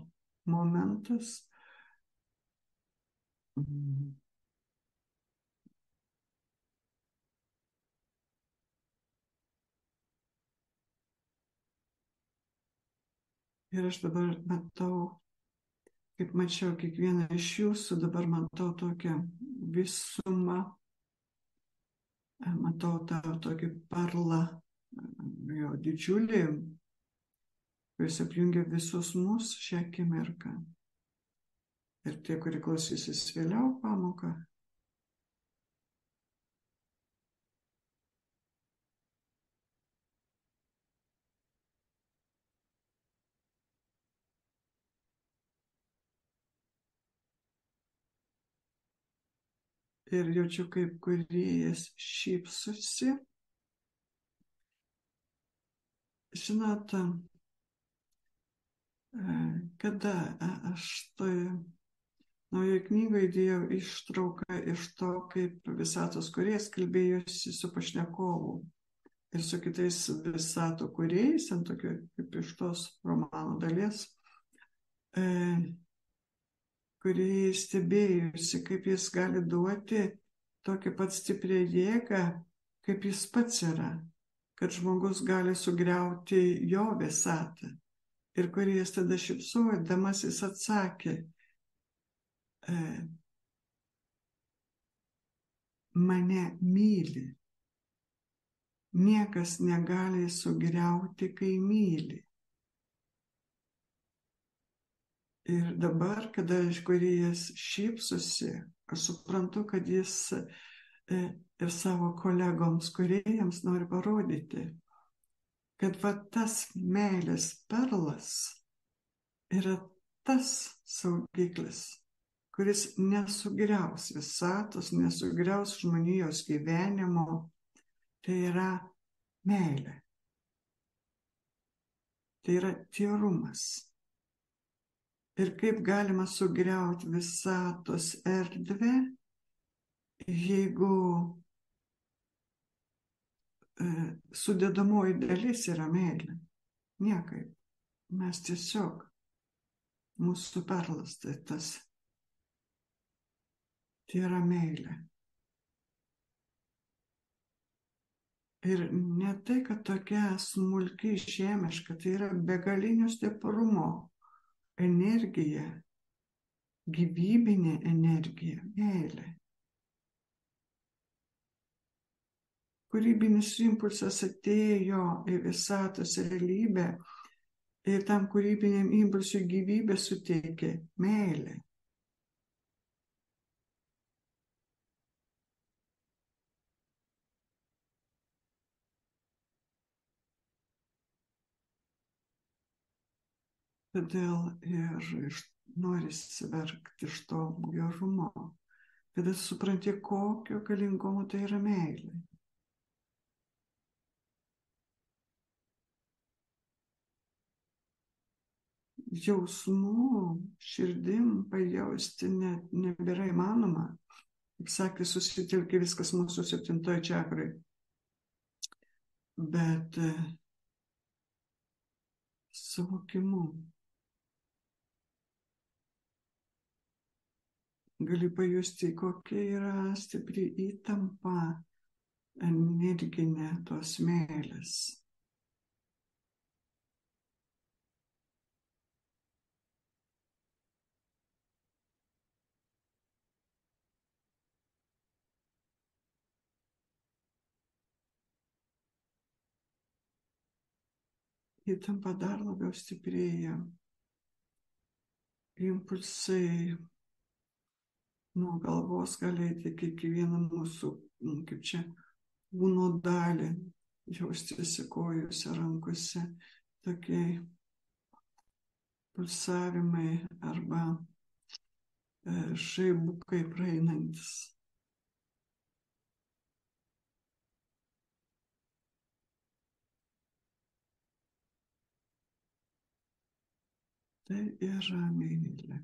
momentas. Ir aš dabar matau, kaip mačiau kiekvieną iš jūsų, dabar matau tokią visumą, matau tą tokį perlą, jo didžiulį, kuris apjungia visus mus šią akimirką. Ir tie, kurie klausysis vėliau pamoką. Ir jaučiu, kaip kūrėjas šypsosi. Žinot, kada aš toje naujoje knygoje įdėjau ištrauką iš to, kaip visatos kūrėjas kalbėjosi su pašnekovu ir su kitais visato kūrėjais, ant tokio kaip iš tos romano dalies, kurie stebėjusi, kaip jis gali duoti tokią pat stiprią jėgą, kaip jis pats yra, kad žmogus gali sugriauti jo visatą. Ir kurijas tada šypsodamas jis atsakė, mane myli. Niekas negali sugriauti, kai myli. Ir dabar, kada kūrėjas šypsosi, aš suprantu, kad jis ir savo kolegoms kūrėjams nori parodyti, kad va tas meilės perlas yra tas saugiklis, kuris nesugriaus visatos, nesugriaus žmonijos gyvenimo, tai yra meilė. Tai yra tyrumas. Ir kaip galima sugriauti visatos erdvę, jeigu sudėdamoji dalis yra meilė. Niekaip. Mes tiesiog, mūsų perlas tai tas, tai yra meilė. Ir ne tai, kad tokia smulki žemiška, tai yra begalinio stiprumo energija, gyvybinė energija, meilė. Kūrybinis impulsas atėjo į visatos realybę ir tam kūrybiniam impulsui gyvybę suteikė meilė. Todėl ir norisi verkti iš to gerumo, kada supranti, kokio galingumo tai yra meilė. Jausmų, širdim pajausti nebėra įmanoma. Kaip sakė, susitelkė viskas mūsų 7 čakrai. Bet suvokimu gali pajusti, kokia yra stipri įtampa energinė tos meilės. Įtampa dar labiau stiprėja. Impulsai nuo galvos gali eiti kiekvieną mūsų, kaip čia, kūno dalį, jaustisi kojose, rankose, tokie pulsavimai arba žaibukai praeinantis. Tai yra meilė.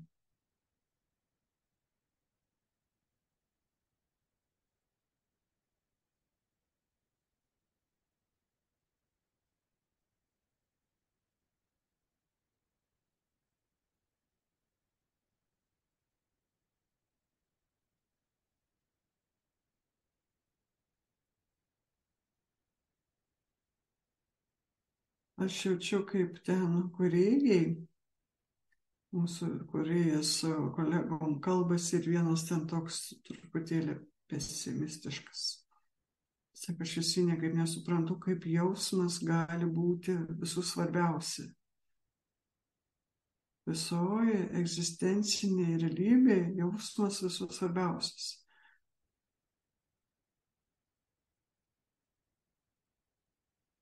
Aš jaučiu, kaip ten kūrėjai, mūsų kūrėjas su kolegom kalbasi ir vienas ten toks truputėlį pesimistiškas. Sako, aš visi niekaip nesuprantu, kaip jausmas gali būti visų svarbiausia. Visoje egzistencinėje realybėje jausmas visų svarbiausias.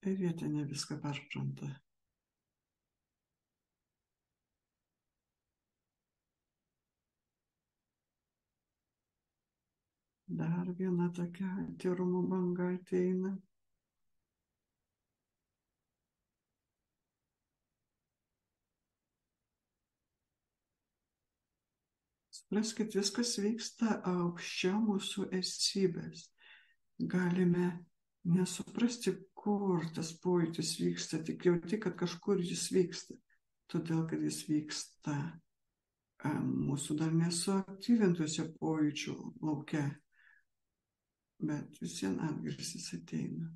Ir jie ten ne viską perpranta. Dar viena tokia tyrumo banga ateina. Supraskit, viskas vyksta aukščiau mūsų esybės. Galime nesuprasti, kur tas pojūtis vyksta, tik jauti, kad kažkur jis vyksta. Todėl, kad jis vyksta mūsų dar nesuaktyvintuose pojūčių lauke. Bet vis vien atgarsis ateina.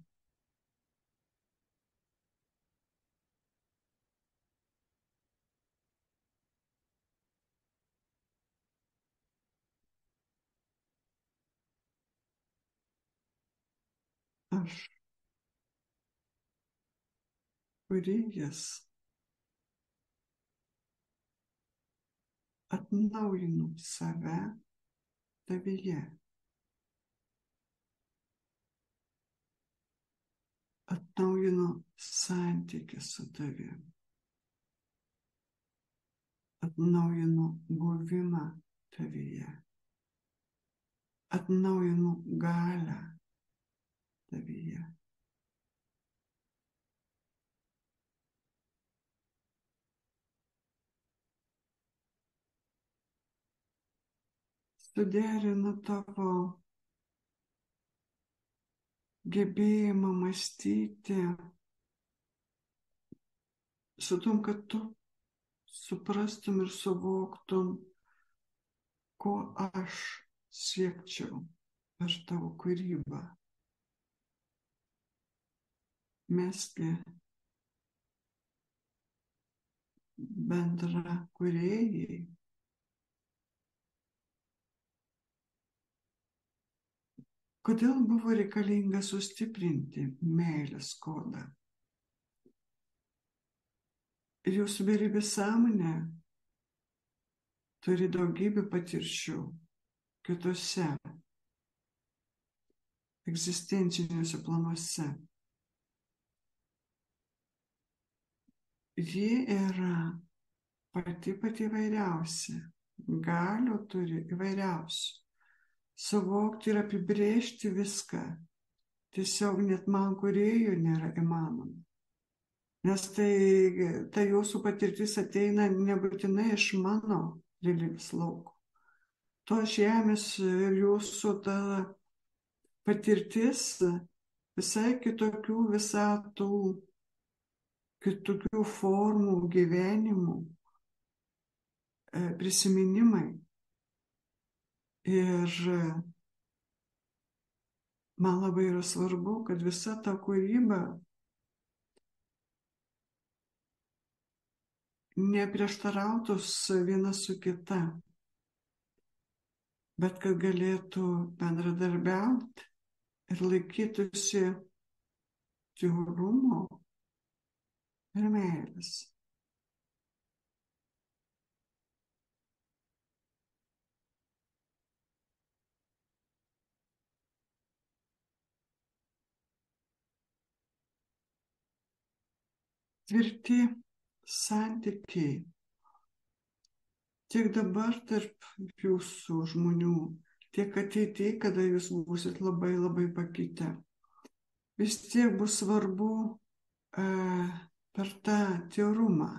Aš, kūrėjas, atnaujinu save tavyje. Atnaujinu santykį su tavim. Atnaujinu buvimą tavyje. Atnaujinu galią tavyje. Suderinu tavo gebėjimą mąstyti su tom, kad tu suprastum ir suvoktum, ko aš siekčiau per tavo kūrybą. Mesgi bendra kūrėjai. Kodėl buvo reikalinga sustiprinti meilės kodą? Ir jūsų beribė sąmonė turi daugybę patirčių kitose egzistenciniuose planuose. Ji yra pati įvairiausia, galių turi įvairiausių. Suvokti ir apibrėžti viską tiesiog net man kūrėjų nėra įmanoma. Nes ta jūsų patirtis ateina nebūtinai iš mano realybės lauko. Tos žemės ir jūsų ta patirtis visai kitokių visatų, kitokių formų, gyvenimų, prisiminimai. Ir man labai yra svarbu, kad visa ta kūryba neprieštarautų viena su kita, bet kad galėtų bendradarbiauti ir laikytųsi tyrumo ir meilės. Tvirti santykiai tiek dabar tarp jūsų žmonių, tiek ateityje, kada jūs būsit labai labai pakitę. Vis tiek bus svarbu per tą tyrumą.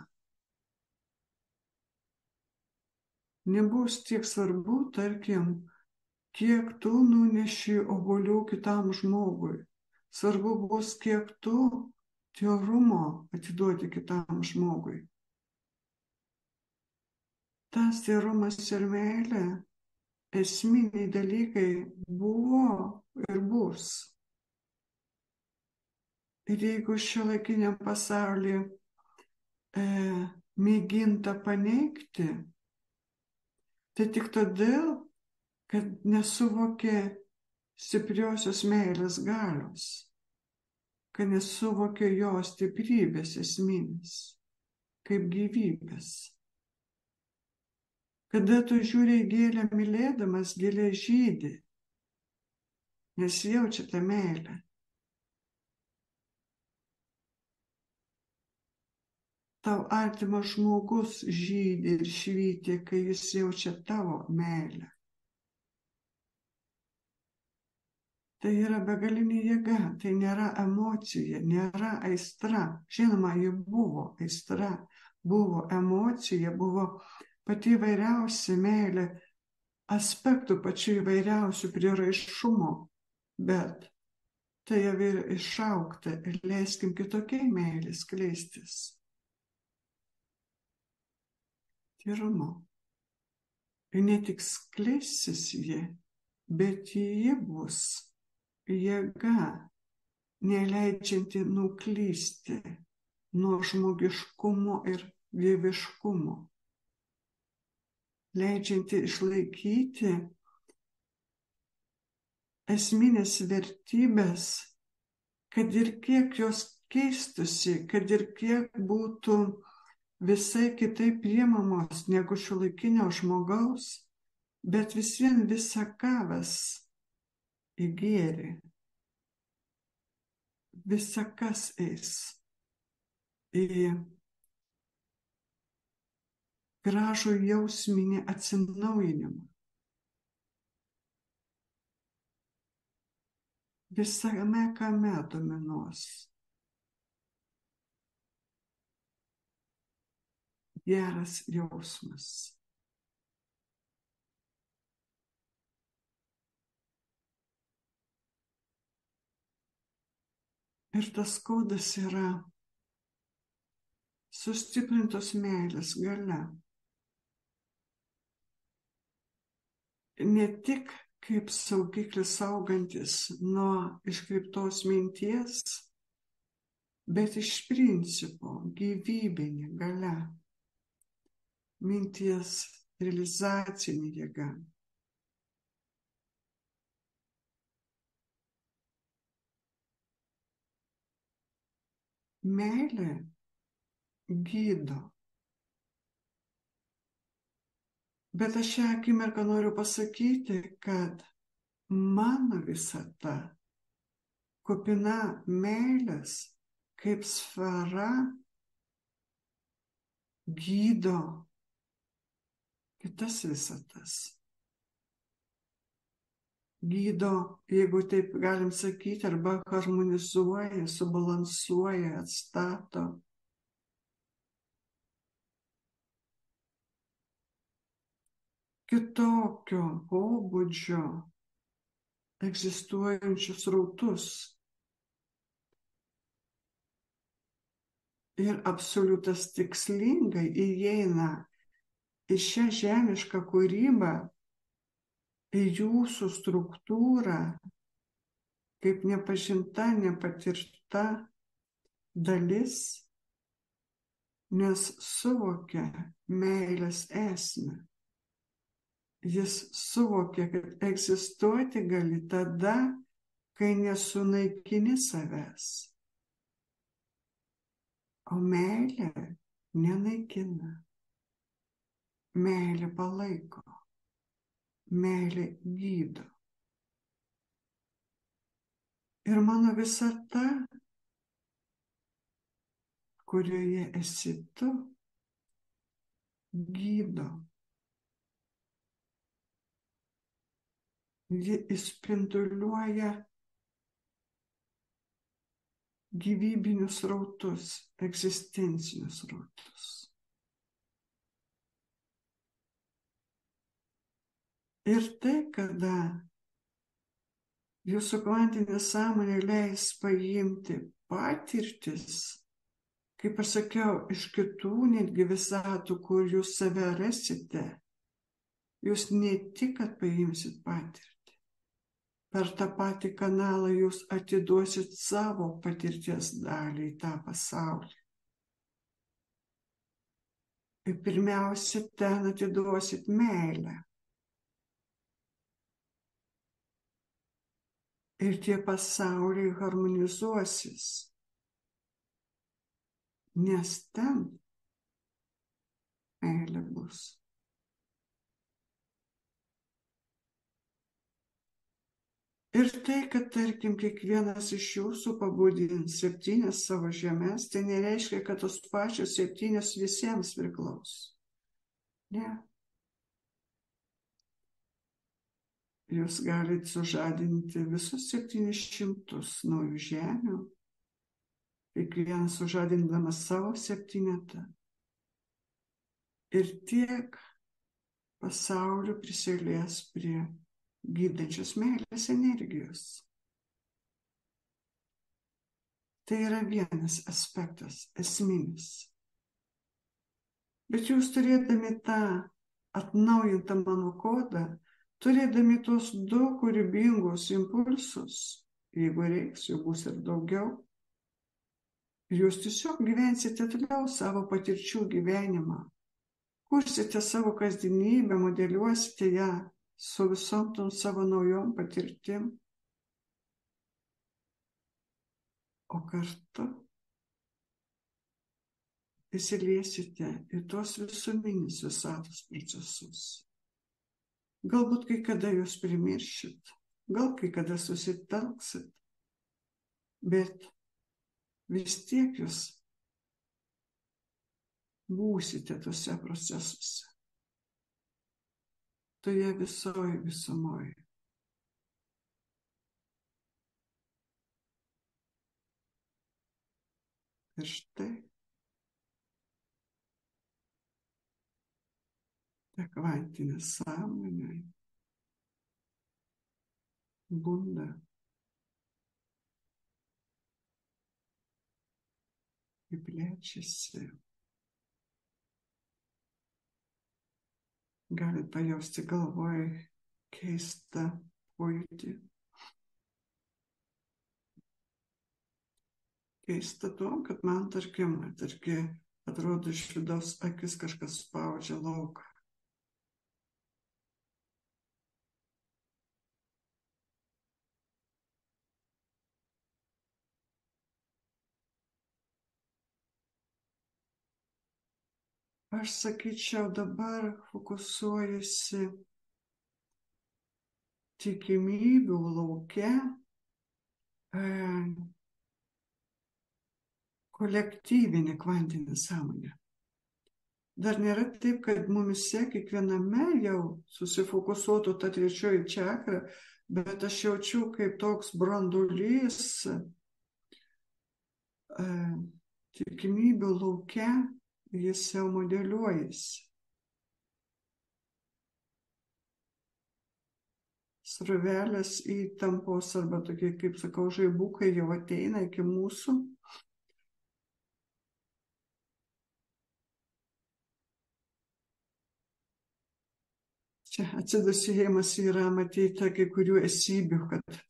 Nebus tiek svarbu, tarkim, kiek tu nuneši obuolių kitam žmogui. Svarbu bus, kiek tu tyrumo atiduoti kitam žmogui. Tas tyrumas ir meilė, esminiai dalykai buvo ir bus. Ir jeigu šiuolaikiniam pasaulyje mėginta paneigti, tai tik todėl, kad nesuvokė stipriosios meilės galios, kad nesuvokė jo stiprybės esminės, kaip gyvybės. Kada tu žiūri į gėlę mylėdamas, gėlė žydi, nes jaučia tą meilę. Tau artimas žmogus žydi ir švyti, kai jis jaučia tavo meilę. Tai yra begalinė jėga, tai nėra emocija, nėra aistra. Žinoma, ji buvo aistra, buvo emocija, buvo pati įvairiausia meilė, aspektų pačių įvairiausių prieraišumo, bet tai jau yra išaugta ir leiskim kitokiai meilė skleistis. Tyrumo. Ir ne tik skleisis jie, bet jie bus jėga, neleidžianti nuklysti nuo žmogiškumo ir dieviškumo, leidžianti išlaikyti esminės vertybės, kad ir kiek jos keistusi, kad ir kiek būtų visai kitaip priimamos negu šiuolaikinio žmogaus, bet vis vien visakavas į gėrį. Visa kas eis į gražų jausminį atsinaujinimą. Visame kame dominuos geras jausmas. Ir tas kodas yra sustiprintos meilės galia. Ne tik kaip saugiklis saugantis nuo iškreiptos minties, bet iš principo gyvybinė galia, minties realizacinė jėga. Meilė gydo. Bet aš šią akimirką noriu pasakyti, kad mano visata kupina meilės kaip sfera gydo kitas visatas. Gydo, jeigu taip galim sakyti, arba harmonizuoja, subalansuoja, atstato. Kitokio pobūdžio egzistuojančius srautus. Ir absoliutas tikslingai įeina į šią žemišką kūrybą, į jūsų struktūrą, kaip nepažinta, nepatirta dalis, nes suvokia meilės esmę. Jis suvokia, kad egzistuoti gali tada, kai nesunaikini savęs. O meilė nenaikina. Meilė palaiko. Meilė gydo. Ir mano visata, kurioje esi tu, gydo. Ji išspinduliuoja gyvybinius srautus, egzistencinius srautus. Ir tai, kada jūsų kvantinė sąmonė leis paimti patirtis, kaip aš sakiau, iš kitų netgi visatų, kur jūs save rasite, jūs ne tik, kad paimsit patirtį, per tą patį kanalą jūs atiduosit savo patirties dalį į tą pasaulį. Ir pirmiausia, ten atiduosit meilę. Ir tie pasauliai harmonizuosis, nes ten meilė bus. Ir tai, kad, tarkim, kiekvienas iš jūsų pabudins 7 savo žemes, tai nereiškia, kad tos pačios 7 visiems priklauso. Ne. Jūs galite sužadinti visus 700 naujų žemių, kiekvienas sužadindamas savo 7. Ir tiek pasaulio prisilies prie gydančios meilės energijos. Tai yra vienas aspektas, esminis. Bet jūs turėdami tą atnaujintą mano kodą, turėdami tos 2 kūrybingus impulsus, jeigu reiks, jų bus ir daugiau, jūs tiesiog gyvensite toliau savo patirčių gyvenimą, kursite savo kasdienybę, modeliuosite ją su visom tom savo naujom patirtim, o kartu įsiliesite į tuos visuminius visatos procesus. Galbūt kai kada jūs primiršit, gal kai kada susitelksit, bet vis tiek jūs būsite tuose procesuose. Toje visoje visumoje. Ir štai ta kvantinė sąmonė bunda plečiasi. Galit pajausti galvoj keistą pojūtį. Keista tuo, kad man, tarkim, atrodo iš vidaus akis kažkas spaudžia lauk. Aš sakyčiau, dabar fokusuojasi tikimybių lauke kolektyvinė kvantinė sąmonė. Dar nėra taip, kad mumise kiekviename jau susifokusuotų ta trečioji čakra, bet aš jaučiu, kaip toks branduolys tikimybių lauke, jis jau modeliuojasi. Srovelės įtampos arba tokie, kaip sakau, žaibukai jau ateina iki mūsų. Čia atsidūsėjimas yra matyti kai kurių esybių, kad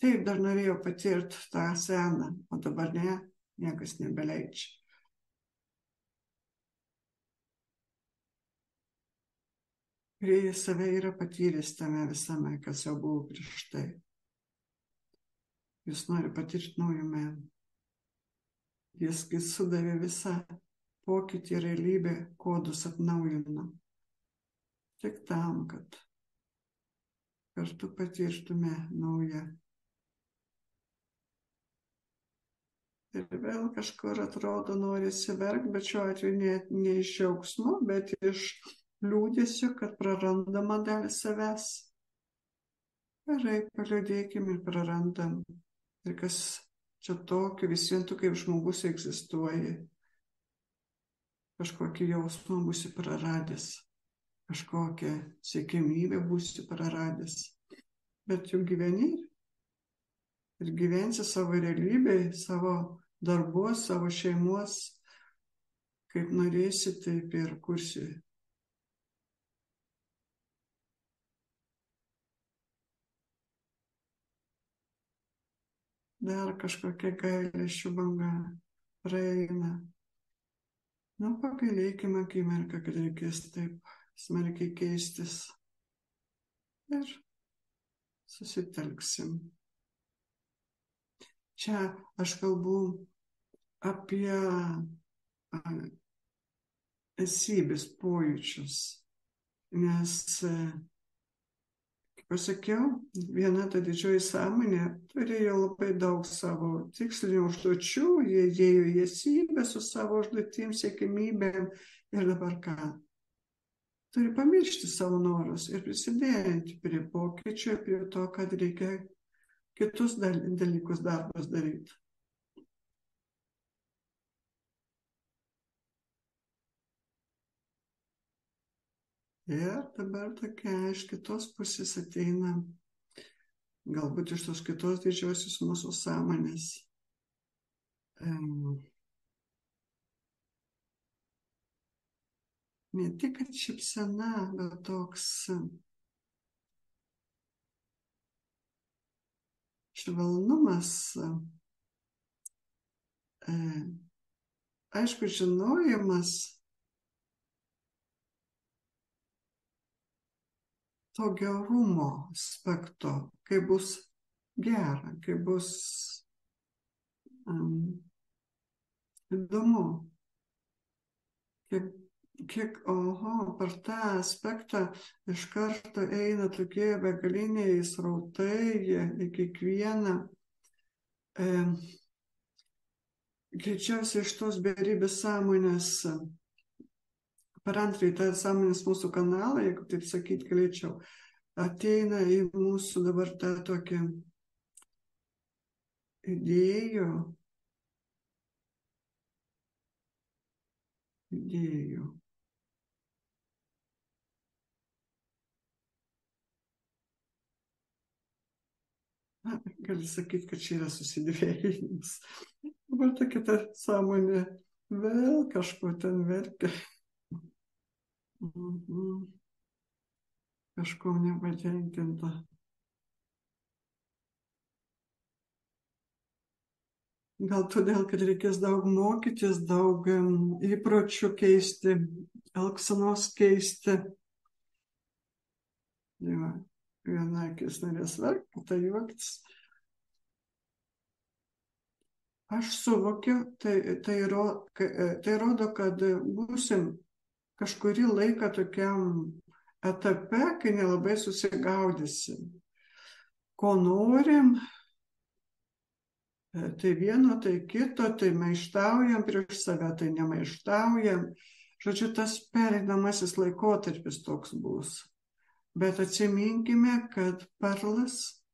taip dar norėjau patirti tą seną, o dabar ne, niekas nebeleidžia. Kurie save yra patyręs tame visame, kas jau buvo prieš tai. Jis nori patirti naujų meną. Jis sudavė visą pokytį realybę, kodus atnaujino. Tik tam, kad kartu patirtume naują. Ir vėl kažkur atrodo norisi verkti, bet šiuo atveju ne iš džiaugsmo, bet iš liūdesio, kad prarandama dalį savęs. Gerai, paliūdėkim ir prarandam. Ir kas čia tokio, vis vien tu kaip žmogus egzistuoji. Kažkokį jausmą būsi praradęs, kažkokią siekimybę būsi praradęs. Bet jau gyveni ir gyvensi savo realybėje, savo darbos, savo šeimos, kaip norėsi, taip ir kursi. Dar kažkokia gailesčių banga praeina. Nu, pagailėkime akimirką, kad reikės taip smarkiai keistis. Ir susitelksim. Čia aš kalbu apie esybės pojūčius, nes pasakiau, viena ta didžioji sąmonė turėjo labai daug savo tikslinių užduočių, jie ėjo į esybę su savo užduotim, siekimybėm ir dabar ką? Turi pamiršti savo norus ir prisidėti prie pokyčių, prie to, kad reikia kitus dalykus darbus daryti. Ir dabar tokia iš kitos pusės ateina, galbūt iš tos kitos didžiosios mūsų sąmonės. Ne tik, kad šypsena, bet toks švelnumas, aišku, žinojimas to gerumo aspekto, kai bus gera, kai bus įdomu. Kiek, per tą aspektą iš karto eina tokie begaliniai srautai į kiekvieną. Greičiausiai iš tos beribės sąmonės, per antrąjį tą sąmonės mūsų kanalą, jeigu taip sakyti galėčiau, ateina į mūsų dabar tą tokį idėjų. Gali sakyti, kad čia yra susidvėjimas. Dabar tokia ta sąmonė Vėl kažko ten verkia. Kažko nepatenkinta. Gal todėl, kad reikės daug mokytis, daug įpročių keisti, elgsenos keisti. Ja, viena akis norės verkti, kita juoktis. Aš suvokiu, tai rodo, kad būsim kažkurį laiką tokiam etape, kai nelabai susigaudysim. Ko norim, tai vieno, tai kito, tai maištaujam prieš save, tai nemaištaujam. Žodžiu, tas pereinamasis laikotarpis toks bus. Bet atsiminkime, kad perlas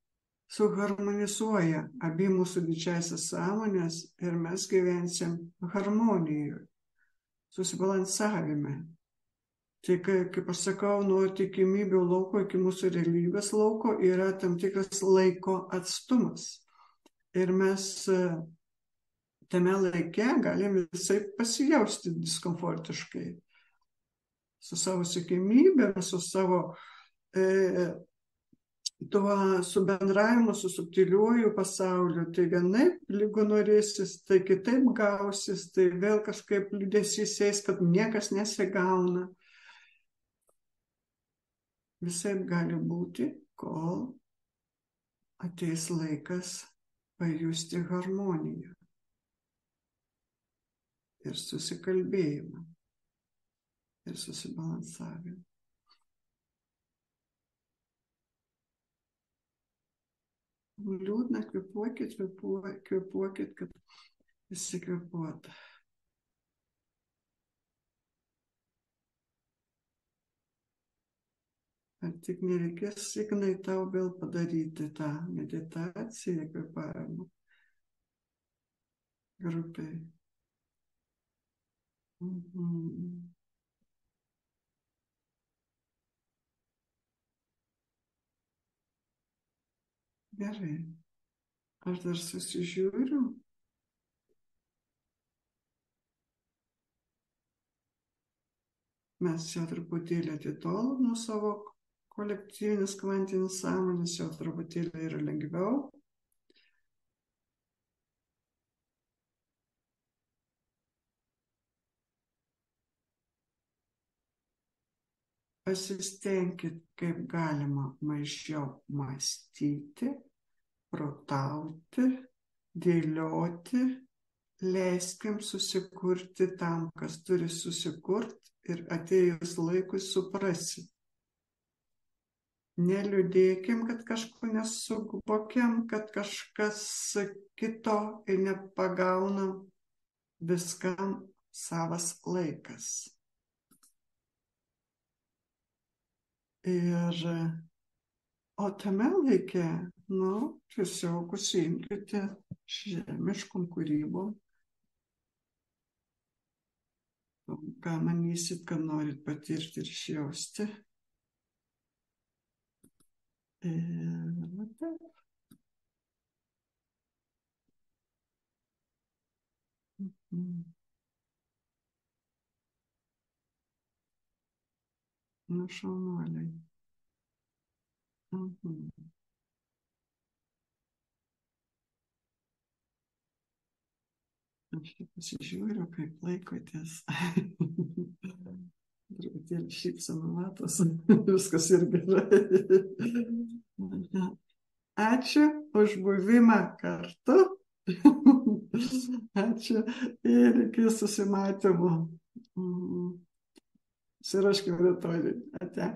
suharmonizuoja abi mūsų didžiasias sąmonės ir mes gyvensim harmonijoje, susibalansavime. Tai kaip aš sakau, nuo tikimybių lauko iki mūsų realybės lauko yra tam tikras laiko atstumas. Ir mes tame laike galim visai pasijausti diskomfortiškai. Su savo siekiamybėm, su savo su bendravimu, su subtiliuoju pasauliu. Tai vienaip lygu norėsis, tai kitaip gausis, tai vėl kažkaip liūdesys eis, kad niekas nesigauna. Visai gali būti, kol ateis laikas pajusti harmoniją ir susikalbėjimą ir susibalansavimą. Liūdna, kvėpuokit, kad visi kvėpuotų. Ar tik nereikės, Ignai, tau vėl padaryti tą meditaciją kvėpavimo grupiai. Gerai. Aš dar susižiūriu. Mes čia truputėlį atitolom nuo savo kolektyvinis kvantinis sąmonės, jau truputėlį yra lengviau. Pasistengkit, kaip galima mažiau mąstyti, protauti, dėlioti, leiskim susikurti tam, kas turi susikurti ir atėjus laikui suprasi. Neliūdėkim, kad kažko nesuvokiam, kad kažkas kito ir nepagauna, viskam savas laikas. O tame laike, tiesiog užsiimkite žemiškom kūrybom. Ką manysit, kad norit patirti ir išjausti. Šaunuoliai. Aš čia pasižiūriu, kaip laikotės. Truputėlį šypsena matos. Viskas ir gerai. Ačiū už buvimą kartu. Ačiū ir iki susimatymo. Siraškim rytoj. Ate.